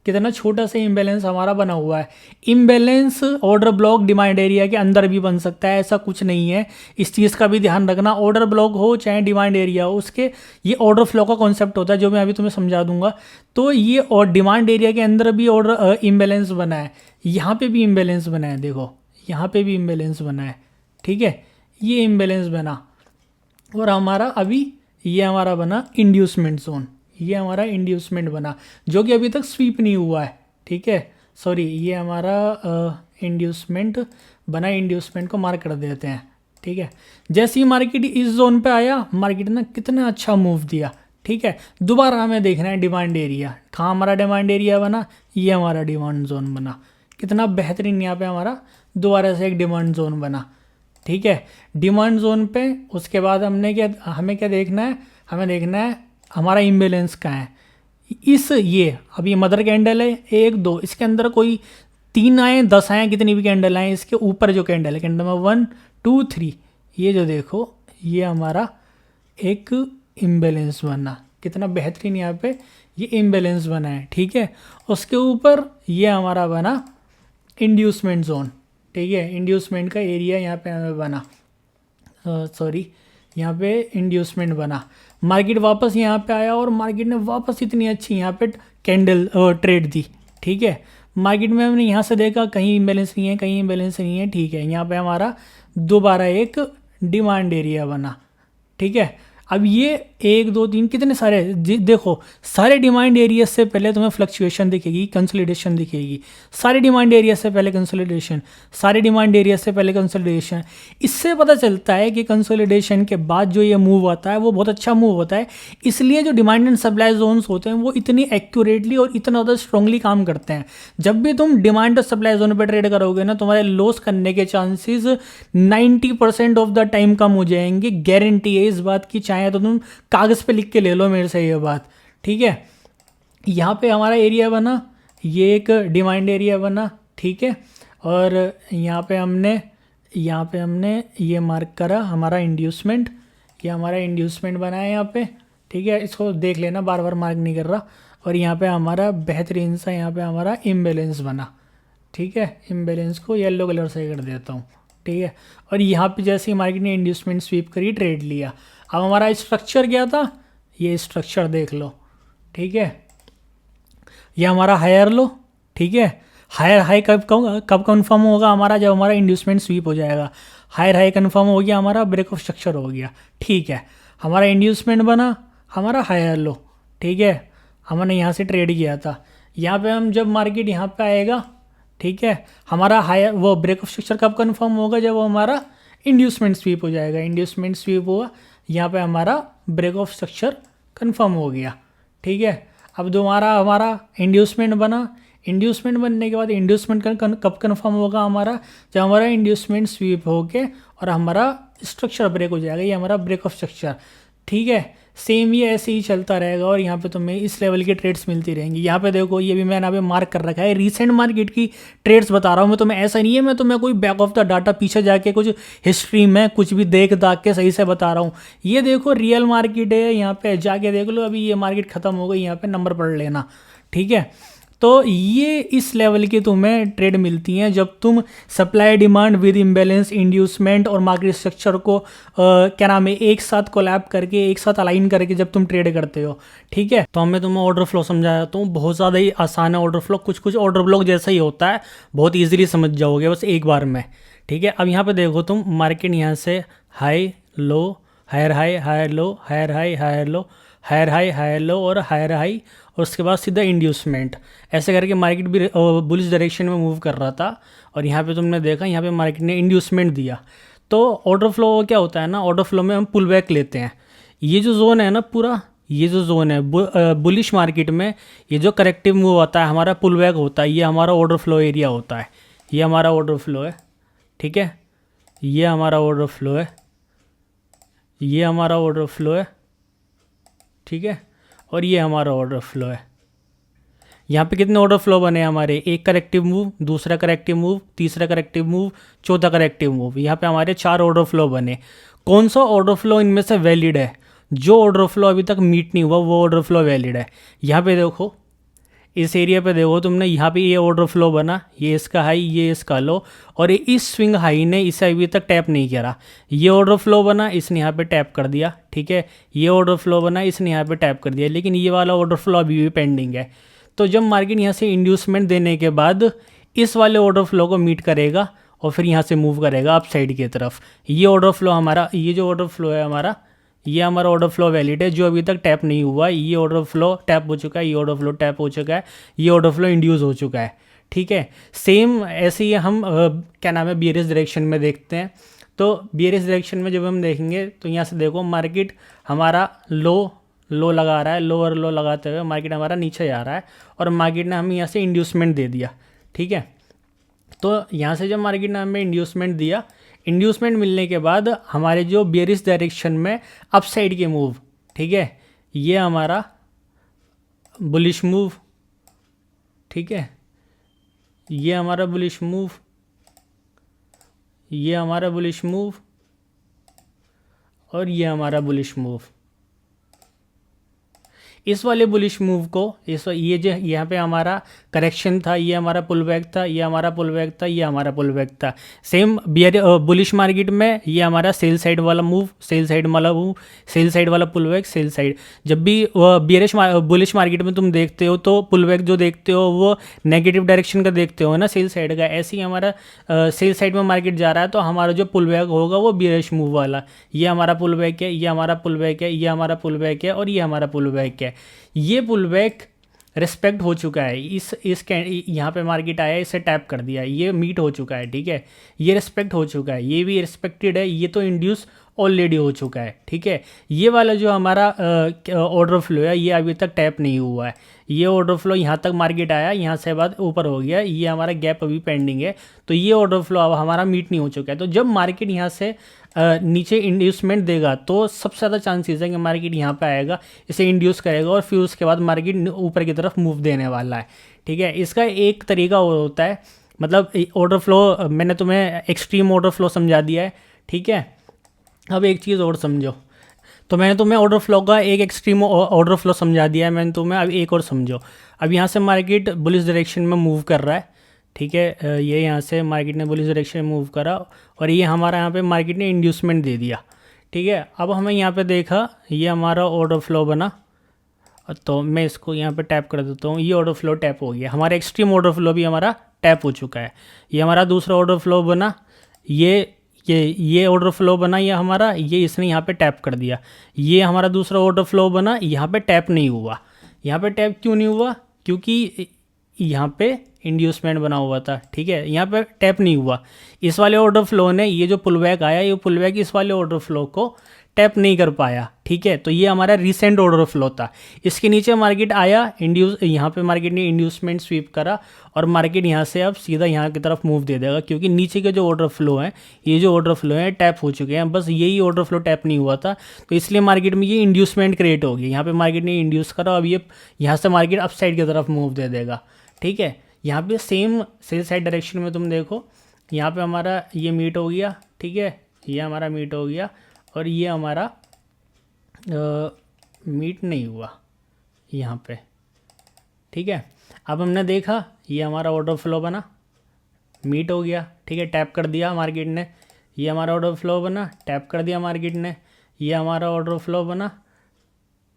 कितना छोटा सा इम्बैलेंस हमारा बना हुआ है। Imbalance order block demand area के अंदर भी बन सकता है, ऐसा कुछ नहीं है, इस चीज़ का भी ध्यान रखना। ऑर्डर ब्लॉक हो चाहे डिमांड एरिया हो, उसके ये ऑर्डर फ्लो का कॉन्सेप्ट होता है जो मैं अभी तुम्हें समझा दूंगा। तो ये और डिमांड एरिया के अंदर भी ऑर्डर इम्बैलेंस बना है, यहाँ पे भी इम्बैलेंस बना है, देखो यहाँ पे भी इम्बैलेंस बना है, ठीक है। ये इम्बैलेंस बना और हमारा अभी ये हमारा बना इंड्यूसमेंट जोन, ये हमारा इंड्यूसमेंट बना जो कि अभी तक स्वीप नहीं हुआ है, ठीक है। सॉरी, ये हमारा इंड्यूसमेंट बना, इंड्यूसमेंट को मार्क कर देते हैं, ठीक है। जैसे ही मार्केट इस जोन पे आया, मार्केट ने कितना अच्छा मूव दिया, ठीक है। दोबारा हमें देखना है डिमांड एरिया, कहाँ हमारा डिमांड एरिया बना, ये हमारा डिमांड जोन बना, कितना बेहतरीन यहाँ पे हमारा दोबारा से एक डिमांड जोन बना, ठीक है। डिमांड जोन पे उसके बाद हमें क्या देखना है, हमें देखना है हमारा इम्बैलेंस कहाँ है। ये अब ये मदर कैंडल है 1 2, इसके अंदर कोई 3 आए 10 आए, कितनी भी कैंडल आए, इसके ऊपर जो कैंडल है, कैंडल नंबर 1 2 3, ये जो देखो, ये हमारा एक इम्बैलेंस बना, कितना बेहतरीन यहाँ पे ये इम्बैलेंस बना है, ठीक है। उसके ऊपर ये हमारा बना इंड्यूसमेंट जोन, ठीक है। इंड्यूसमेंट का एरिया यहाँ पे हमें बना, सॉरी, यहाँ पे इंड्यूसमेंट बना। मार्केट वापस यहाँ पे आया और मार्केट ने वापस इतनी अच्छी यहाँ पे कैंडल ट्रेड दी, ठीक है। मार्केट में हमने यहाँ से देखा कहीं इम्बैलेंस नहीं है, कहीं इम्बैलेंस नहीं है, ठीक है। यहाँ पे हमारा दोबारा एक डिमांड एरिया बना, ठीक है। अब ये 1 2 3 कितने सारे, देखो सारे डिमांड एरिया से पहले तुम्हें फ्लक्चुएशन दिखेगी, कंसोलिडेशन दिखेगी। सारे डिमांड एरिया से पहले कंसोलिडेशन, सारे डिमांड एरिया से पहले कंसोलिडेशन। इससे पता चलता है कि कंसोलिडेशन के बाद जो ये मूव आता है वो बहुत अच्छा मूव होता है। इसलिए जो डिमांड एंड सप्लाई जोन्स होते हैं वो इतनी एक्यूरेटली और इतना ज़्यादा स्ट्रांगली काम करते हैं। जब भी तुम डिमांड और सप्लाई जोन पर ट्रेड करोगे ना, तुम्हारे लॉस करने के चांसेस 90% ऑफ द टाइम कम हो जाएंगे, गारंटी है इस बात की। चाहे तो तुम कागज़ पे लिख के ले लो मेरे से ये बात, ठीक है। यहाँ पे हमारा एरिया बना, ये एक डिमांड एरिया बना, ठीक है। और यहाँ पे हमने ये मार्क करा हमारा इंड्यूसमेंट, ये हमारा इंड्यूसमेंट बना है यहाँ पे, ठीक है। इसको देख लेना, बार बार मार्क नहीं कर रहा। और यहाँ पे हमारा बेहतरीन सा यहाँ पे हमारा इम्बैलेंस बना, ठीक है। इम्बैलेंस को येलो कलर से कर देता हूँ, ठीक है। और यहाँ पे जैसे ही मार्केट ने इंड्यूसमेंट स्वीप करी, ट्रेड लिया। अब हमारा स्ट्रक्चर क्या था, ये स्ट्रक्चर देख लो, ठीक है। ये हमारा हायर लो, ठीक है। हायर हाई कब कंफर्म होगा हमारा, जब हमारा इंड्यूसमेंट स्वीप हो जाएगा। हायर हाई कंफर्म हो गया, हमारा ब्रेक ऑफ स्ट्रक्चर हो गया, ठीक है। हमारा इंड्यूसमेंट बना, हमारा हायर लो, ठीक है। हमने यहाँ से ट्रेड किया था, यहाँ पे हम जब मार्केट यहाँ पे आएगा, ठीक है, हमारा हायर वो ब्रेक ऑफ स्ट्रक्चर कब कंफर्म होगा, जब हमारा इंड्यूसमेंट स्वीप हो जाएगा। इंड्यूसमेंट स्वीप हुआ, यहाँ पे हमारा ब्रेक ऑफ स्ट्रक्चर कंफर्म हो गया। ठीक है, अब दोबारा हमारा इंड्यूसमेंट बना। इंड्यूसमेंट बनने के बाद इंड्यूसमेंट कब कंफर्म होगा हमारा, जब हमारा इंड्यूसमेंट स्वीप होके और हमारा स्ट्रक्चर ब्रेक हो जाएगा, ये हमारा ब्रेक ऑफ स्ट्रक्चर। ठीक है, सेम ये ऐसे ही चलता रहेगा और यहाँ पे तुम्हें इस लेवल की ट्रेड्स मिलती रहेंगी। यहाँ पे देखो, ये भी मैंने यहाँ पे मार्क कर रखा है, रीसेंट मार्केट की ट्रेड्स बता रहा हूँ मैं तुम्हें। ऐसा नहीं है मैं तुम्हें कोई बैक ऑफ द डाटा पीछे जाके कुछ हिस्ट्री में कुछ भी देख दाख के सही से बता रहा हूँ। ये देखो रियल मार्केट है, यहाँ पे जाके देख लो। अभी ये मार्केट खत्म हो गई, यहाँ पे नंबर पढ़ लेना। ठीक है, तो ये इस लेवल की तुम्हें ट्रेड मिलती हैं जब तुम supply demand with imbalance, inducement और मार्केट स्ट्रक्चर को क्या नाम है, एक साथ कोलैब करके, एक साथ अलाइन करके जब तुम ट्रेड करते हो। ठीक है, तो मैं तुम्हें ऑर्डर फ्लो समझाया तो बहुत ज़्यादा ही आसान है ऑर्डर फ्लो। कुछ ऑर्डर ब्लॉक जैसा ही होता है, बहुत ईजिली समझ जाओगे बस एक बार में। ठीक है, अब यहाँ पे देखो तुम, मार्केट यहाँ से high low, higher high, higher low, higher high, higher low, higher high, higher low और हायर हाई, और उसके बाद सीधा इंड्यूसमेंट। ऐसे करके मार्केट भी बुलिश डायरेक्शन में मूव कर रहा था। और यहाँ पे तुमने देखा, यहाँ पे मार्केट ने इंड्यूसमेंट दिया। तो ऑर्डर फ्लो क्या होता है ना, ऑर्डर फ्लो में हम पुल बैक लेते हैं। ये जो जोन है ना पूरा, ये जो जोन है बुलिश मार्केट में, ये जो करेक्टिव मूव होता है हमारा, पुल बैक होता है, ये हमारा ऑर्डर फ्लो एरिया होता है। ये हमारा ऑर्डर फ्लो है। ठीक है, ये हमारा ऑर्डर फ्लो है, ये हमारा ऑर्डर फ्लो है। ठीक है, और ये हमारा ऑर्डर फ्लो है। यहाँ पे कितने ऑर्डर फ्लो बने हमारे, एक करेक्टिव मूव, दूसरा करेक्टिव मूव, तीसरा करेक्टिव मूव, चौथा करेक्टिव मूव। यहाँ पे हमारे 4 ऑर्डर फ्लो बने। कौन सा ऑर्डर फ्लो इनमें से वैलिड है, जो ऑर्डर फ्लो अभी तक मीट नहीं हुआ वो ऑर्डर फ्लो वैलिड है। यहाँ पे देखो, इस एरिया पे देखो तुमने, यहाँ पे ये ऑर्डर फ्लो बना, ये इसका हाई, ये इसका लो, और इस स्विंग हाई ने इसे अभी तक टैप नहीं करा। ये ऑर्डर फ्लो बना, इसने यहाँ पे टैप कर दिया। ठीक है, ये ऑर्डर फ्लो बना, इसने यहाँ पे टैप कर दिया, लेकिन ये वाला ऑर्डर फ्लो अभी भी पेंडिंग है। तो जब मार्केट यहाँ से इंड्यूसमेंट देने के बाद इस वाले ऑर्डर फ्लो को मीट करेगा और फिर यहाँ से मूव करेगा अप साइड की तरफ। ये ऑर्डर फ्लो हमारा, ये जो ऑर्डर फ्लो है हमारा, ये हमारा ऑर्डर फ्लो वैलिड है, जो अभी तक टैप नहीं हुआ। ये ऑर्डर फ्लो टैप हो चुका है, ये ऑर्डर फ्लो टैप हो चुका है, ये ऑर्डर फ्लो इंड्यूस हो चुका है। ठीक है, सेम ऐसे ही हम क्या नाम है, बियरिश डायरेक्शन में देखते हैं। तो बियरिश डायरेक्शन में जब हम देखेंगे तो यहाँ से देखो, मार्केट हमारा लो लगा रहा है, लोअर लो लगाते हुए मार्केट हमारा नीचे जा रहा है, और मार्केट ने हमें यहाँ से इंड्यूसमेंट दे दिया। ठीक है, तो यहाँ से जब मार्केट ने हमें इंड्यूसमेंट दिया, इंड्यूसमेंट मिलने के बाद हमारे जो बियरिश डायरेक्शन में अप साइड के मूव, ठीक है, ये हमारा बुलिश मूव। ठीक है, ये हमारा बुलिश मूव, ये हमारा बुलिश मूव, और ये हमारा बुलिश मूव। इस वाले बुलिश मूव को, ये जो यहाँ पे हमारा करेक्शन था, ये हमारा पुल बैक था, ये हमारा पुल बैक था, ये हमारा पुल बैक था। सेम बुलिश मार्केट में ये हमारा सेल साइड वाला मूव, सेल साइड वाला मूव, सेल साइड वाला पुल बैक, सेल साइड। जब भी बुलिश मार्केट में तुम देखते हो तो पुल बैक जो देखते हो वो नेगेटिव डायरेक्शन का देखते हो ना, सेल साइड का। ऐसे ही हमारा सेल साइड में मार्केट जा रहा है तो हमारा जो पुल बैक होगा वो बियरिश मूव वाला। ये हमारा पुल बैक है, ये हमारा पुल बैक है, ये हमारा पुल बैक है, और ये हमारा पुल बैक है। ये पुल बैक रिस्पेक्ट हो चुका है, इस यहाँ पे मार्केट आया, इसे टैप कर दिया, ये मीट हो चुका है। ठीक है, ये रिस्पेक्ट हो चुका है, ये भी रिस्पेक्टेड है, ये तो इंड्यूस ऑलरेडी हो चुका है। ठीक है, ये वाला जो हमारा ऑर्डर फ्लो है ये अभी तक टैप नहीं हुआ है। ये ऑर्डर फ्लो यहाँ तक मार्केट आया, यहाँ से बाद ऊपर हो गया, ये हमारा गैप अभी पेंडिंग है, तो ये ऑर्डर फ्लो अब हमारा मीट नहीं हो चुका है। तो जब मार्केट यहाँ से नीचे इंड्यूसमेंट देगा तो सबसे ज़्यादा चांसेस है कि मार्केट यहाँ पे आएगा, इसे इंड्यूस करेगा, और फिर उसके बाद मार्केट ऊपर की तरफ मूव देने वाला है। ठीक है, इसका एक तरीका और होता है, मतलब ऑर्डर फ्लो मैंने तुम्हें एक्सट्रीम ऑर्डर फ्लो समझा दिया है। ठीक है, अब एक चीज़ और समझो, तो मैंने तुम्हें ऑर्डर फ्लो का एक एक्सट्रीम ऑर्डर फ्लो समझा दिया है, मैंने तुम्हें अब एक और समझो। अब यहाँ से मार्केट बुलिश डायरेक्शन में मूव कर रहा है। ठीक है, ये यहाँ से मार्केट ने बुलिश डायरेक्शन में मूव करा, और ये हमारा यहाँ पे मार्केट ने इंड्यूसमेंट दे दिया। ठीक है, अब हमें यहाँ पे देखा, ये हमारा ऑर्डर फ्लो बना, तो मैं इसको यहाँ पे टैप कर देता हूँ, ये ऑर्डर फ्लो टैप हो गया, हमारा एक्सट्रीम ऑर्डर फ्लो भी हमारा टैप हो चुका है। ये हमारा दूसरा ऑर्डर फ्लो बना, ये ऑर्डर फ्लो बना, ये हमारा, ये इसने यहाँ पे टैप कर दिया। ये हमारा दूसरा ऑर्डर फ्लो बना, यहाँ पे टैप नहीं हुआ। यहाँ पे टैप क्यों नहीं हुआ, क्योंकि यहाँ पे इंड्यूसमेंट बना हुआ था, ठीक है, यहाँ पे टैप नहीं हुआ। इस वाले ऑर्डर फ्लो ने, ये जो पुल बैक आया, ये पुल बैक इस वाले ऑर्डर फ्लो को टैप नहीं कर पाया, ठीक है। तो ये हमारा रिसेंट ऑर्डर फ्लो था। इसके नीचे मार्केट आया, यहाँ पे मार्केट ने इंड्यूसमेंट स्वीप करा और मार्केट यहाँ से अब सीधा यहाँ की तरफ मूव दे देगा, क्योंकि नीचे के जो ऑर्डर फ्लो हैं, ये जो ऑर्डर फ्लो हैं टैप हो चुके हैं, बस यही ऑर्डर फ्लो टैप नहीं हुआ था, तो इसलिए मार्केट में ये इंड्यूसमेंट क्रिएट होगी। यहाँ पे मार्केट ने इंड्यूस करा, अब ये यहाँ से मार्केट अप साइड की तरफ मूव दे देगा, ठीक है। यहाँ पे सेम सेल साइड डायरेक्शन में तुम देखो, यहाँ पे हमारा ये मीट हो गया, ठीक है, ये हमारा मीट हो गया और ये हमारा मीट नहीं हुआ यहाँ पे, ठीक है। अब हमने देखा ये हमारा ऑर्डर फ्लो बना, मीट हो गया, ठीक है, टैप कर दिया मार्केट ने, ये हमारा ऑर्डर फ्लो बना, टैप कर दिया मार्केट ने, ये हमारा ऑर्डर फ्लो बना,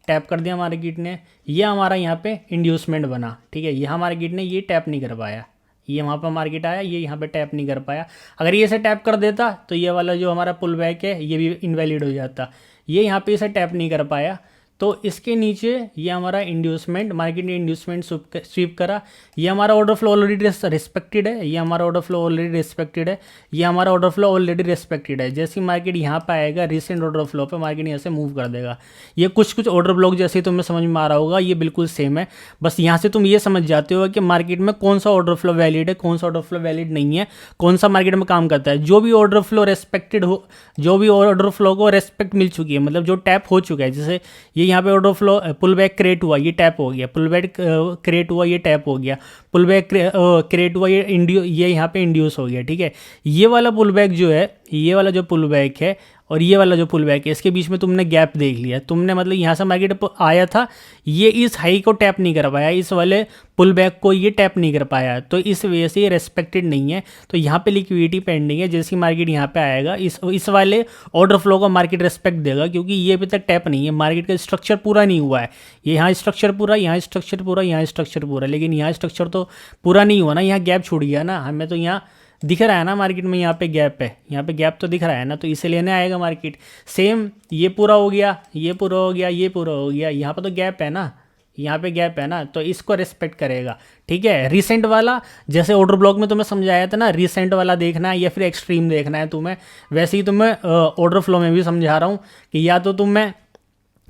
टैप कर दिया मार्केट ने, ये हमारा यहाँ पे इंड्यूसमेंट बना, ठीक है। यहाँ मार्केट ने ये टैप नहीं कर पाया, ये वहाँ पर मार्केट आया, ये यहाँ पे टैप नहीं कर पाया। अगर ये इसे टैप कर देता तो ये वाला जो हमारा पुल बैक है ये भी इनवैलिड हो जाता। ये यहाँ पे इसे टैप नहीं कर पाया, तो इसके नीचे ये हमारा इंड्यूसमेंट, मार्केट ने इंड्यूसमेंट स्वीप करा, ये हमारा ऑर्डर फ्लो ऑलरेडी रिस्पेक्टेड है, ये हमारा ऑर्डर फ्लो ऑलरेडी रिस्पेक्टेड है, ये हमारा ऑर्डर फ्लो ऑलरेडी रिस्पेक्टेड है। जैसे ही मार्केट यहाँ पे आएगा रिसेंट ऑर्डर फ्लो पे, मार्केट यहाँ से मूव कर देगा। ये कुछ ऑर्डर ब्लॉक जैसे तुम्हें समझ में आ रहा होगा, ये बिल्कुल सेम है, बस यहाँ से तुम ये समझ जाते हो कि मार्केट में कौन सा ऑर्डर फ्लो वैलिड है, कौन सा ऑर्डर फ्लो वैलिड नहीं है, कौन सा मार्केट में काम करता है। जो भी ऑर्डर फ्लो रेस्पेक्टेड हो, जो भी ऑर्डर फ्लो को रेस्पेक्ट मिल चुकी है, मतलब जो टैप हो चुका है, जैसे ये यहाँ पे order flow pull back create हुआ, ये टैप हो गया, पुल बैक क्रिएट हुआ, ये टैप हो गया, पुल बैक क्रिएट हुआ, ये यहाँ पे इंड्यूस हो गया, ठीक है। ये वाला पुल बैक जो है, ये वाला जो पुल बैक है और ये वाला जो पुल बैक है, इसके बीच में तुमने गैप देख लिया, तुमने मतलब यहाँ से मार्केट आया था, ये इस हाई को टैप नहीं कर पाया, इस वाले पुल बैक को ये टैप नहीं कर पाया, तो इस वजह से ये रेस्पेक्टेड नहीं है। तो यहाँ पे लिक्विडिटी पेंडिंग है, जैसे मार्केट यहाँ पे आएगा इस वाले ऑर्डर फ्लो को मार्केट रेस्पेक्ट देगा, क्योंकि ये अभी तक टैप नहीं है, मार्केट का स्ट्रक्चर पूरा नहीं हुआ है। ये यहाँ स्ट्रक्चर पूरा, यहाँ स्ट्रक्चर पूरा, यहाँ स्ट्रक्चर पूरा, लेकिन यहाँ स्ट्रक्चर तो पूरा नहीं हुआ ना, यहाँ गैप छूट गया ना, हमें तो यहाँ दिख रहा है ना मार्केट में, यहाँ पे गैप है, यहाँ पे गैप तो दिख रहा है ना, तो इसे लेने आएगा मार्केट। सेम ये पूरा हो गया, ये पूरा हो गया, ये पूरा हो गया, यहाँ पे तो गैप है ना, यहाँ पे गैप है ना, तो इसको रिस्पेक्ट करेगा, ठीक है। रिसेंट वाला जैसे ऑर्डर ब्लॉक में तुम्हें समझाया था ना, रिसेंट वाला देखना है या फिर एक्सट्रीम देखना है तुम्हें, वैसे ही तुम्हें ऑर्डर फ्लो में भी समझा रहा हूँ कि या तो तुम्हें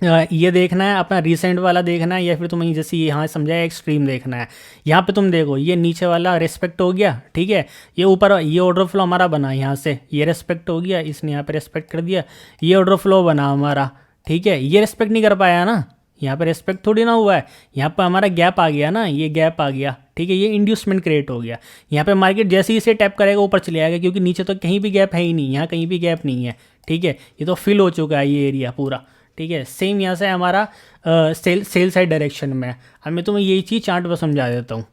ये देखना है अपना रिसेंट वाला देखना है, या फिर तुम्हें जैसे यहाँ समझाया एक्सट्रीम देखना है। यहाँ पे तुम देखो ये नीचे वाला रेस्पेक्ट हो गया, ठीक है, ये ऊपर ये ऑर्डर फ्लो हमारा बना, यहाँ से ये रेस्पेक्ट हो गया, इसने यहाँ पे रेस्पेक्ट कर दिया, ये ऑर्डर फ्लो बना हमारा, ठीक है, ये रेस्पेक्ट नहीं कर पाया ना, यहाँ पे रेस्पेक्ट थोड़ी ना हुआ है, यहाँ पे हमारा गैप आ गया ना, ये गैप आ गया, ठीक है, ये इंड्यूसमेंट क्रिएट हो गया। यहाँ पे मार्केट जैसे ही इसे टैप करेगा ऊपर चले आएगा, क्योंकि नीचे तो कहीं भी गैप है ही नहीं, यहाँ कहीं भी गैप नहीं है, ठीक है, ये तो फिल हो चुका है ये एरिया पूरा, ठीक है। सेम यहाँ से हमारा सेल साइड डायरेक्शन में है। अब मैं तुम्हें यही चीज़ चार्ट पर समझा देता हूँ,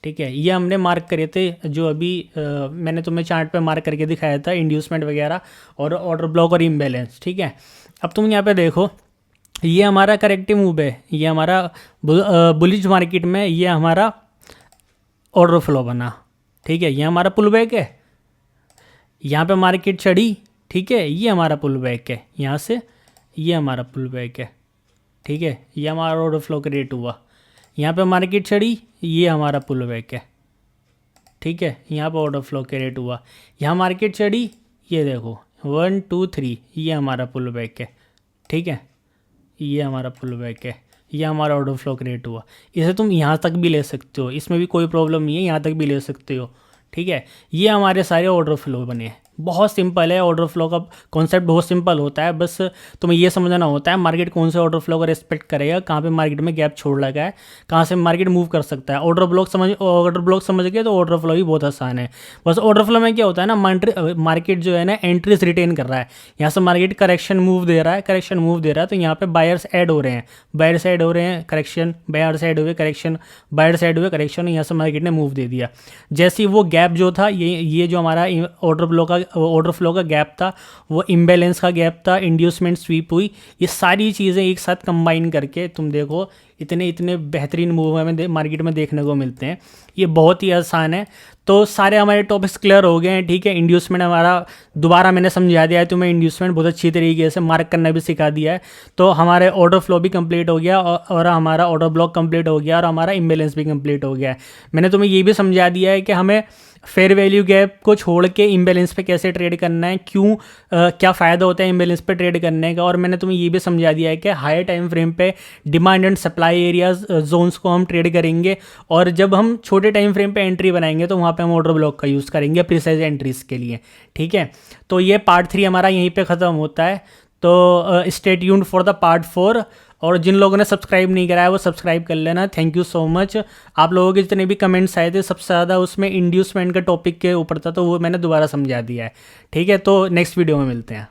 ठीक है। ये हमने मार्क करे थे, जो अभी मैंने तुम्हें चार्ट पे मार्क करके दिखाया था, इंड्यूसमेंट वगैरह और ऑर्डर ब्लॉक और इम्बैलेंस, ठीक है। अब तुम यहाँ पे देखो, ये हमारा करेक्टिव मूव है, ये हमारा बुलिश मार्केट में ये हमारा ऑर्डर फ्लो बना, ठीक है, ये हमारा पुल बैक है, यहाँ पे मार्केट चढ़ी, ठीक है, ये हमारा पुल बैक है, यहाँ से ये हमारा पुल बैक है, ठीक है, ये हमारा ऑर्डर फ्लो क्रिएट हुआ, यहाँ पे मार्केट चढ़ी, ये हमारा पुल बैक है, ठीक है, यहाँ पे ऑर्डर फ्लो क्रिएट हुआ, यहाँ मार्केट चढ़ी, ये देखो 1 2 3, ये हमारा पुल बैक है, ठीक है, ये हमारा पुल बैक है, ये हमारा ऑर्डर फ्लो क्रिएट हुआ। इसे तुम यहाँ तक भी ले सकते हो, इसमें भी कोई प्रॉब्लम नहीं है, यहाँ तक भी ले सकते हो, ठीक है। ये हमारे सारे ऑर्डर फ्लो बने हैं, बहुत सिंपल है, ऑर्डर फ्लो का कॉन्सेप्ट बहुत सिंपल होता है, बस तुम्हें ये समझना होता है मार्केट कौन से ऑर्डर फ्लो का रिस्पेक्ट करेगा, कहाँ पे मार्केट में गैप छोड़ लगा है, कहाँ से मार्केट मूव कर सकता है। ऑर्डर ब्लॉक समझ गए तो ऑर्डर फ्लो भी बहुत आसान है। बस ऑर्डर फ्लो में क्या होता है ना, मार्केट जो है ना एंट्रीज रिटेन कर रहा है, यहाँ से मार्केट करेक्शन मूव दे रहा है, तो यहाँ पे बायर्स ऐड हो रहे हैं, करेक्शन, बायर्स ऐड हुए करेक्शन, बायर्स ऐड हुए करेक्शन, यहाँ से मार्केट ने मूव दे दिया। जैसे ही वो गैप जो था, ये जो हमारा ऑर्डर फ्लो का गैप था, वो इम्बैलेंस का गैप था, इंड्यूसमेंट स्वीप हुई, ये सारी चीज़ें एक साथ कंबाइन करके तुम देखो इतने इतने बेहतरीन मूव हमें मार्केट में देखने को मिलते हैं। ये बहुत ही आसान है। तो सारे हमारे टॉपिक्स क्लियर हो गए हैं, ठीक है। इंड्यूसमेंट हमारा दोबारा मैंने समझा दिया है तुम्हें, इंड्यूसमेंट बहुत अच्छी तरीके से मार्क करना भी सिखा दिया है। तो हमारे ऑर्डर फ्लो भी कंप्लीट हो गया और हमारा ऑर्डर ब्लॉक कंप्लीट हो गया और हमारा इम्बेलेंस भी कंप्लीट हो गया है। मैंने तुम्हें ये भी समझा दिया है कि हमें फेयर वैल्यू गैप को छोड़ के इम्बेलेंस पे कैसे ट्रेड करना है, क्यों क्या फ़ायदा होता है इम्बेलेंस पे ट्रेड करने का। और मैंने तुम्हें ये भी समझा दिया है कि हायर टाइम फ्रेम पे demand and supply areas zones को हम ट्रेड करेंगे, और जब हम छोटे टाइम फ्रेम पे एंट्री बनाएंगे तो वहाँ पे हम ऑर्डर ब्लॉक का यूज़ करेंगे प्रिसाइज एंट्रीज के लिए, ठीक है। तो ये पार्ट 3 हमारा यहीं पे ख़त्म होता है। तो stay tuned for the part 4। और जिन लोगों ने सब्सक्राइब नहीं कराया वो सब्सक्राइब कर लेना। Thank you so much. आप लोगों के जितने भी कमेंट्स आए थे सबसे ज़्यादा उसमें इंड्यूसमेंट के टॉपिक के ऊपर था, तो वो मैंने दोबारा समझा दिया है, ठीक है। तो नेक्स्ट वीडियो में मिलते हैं।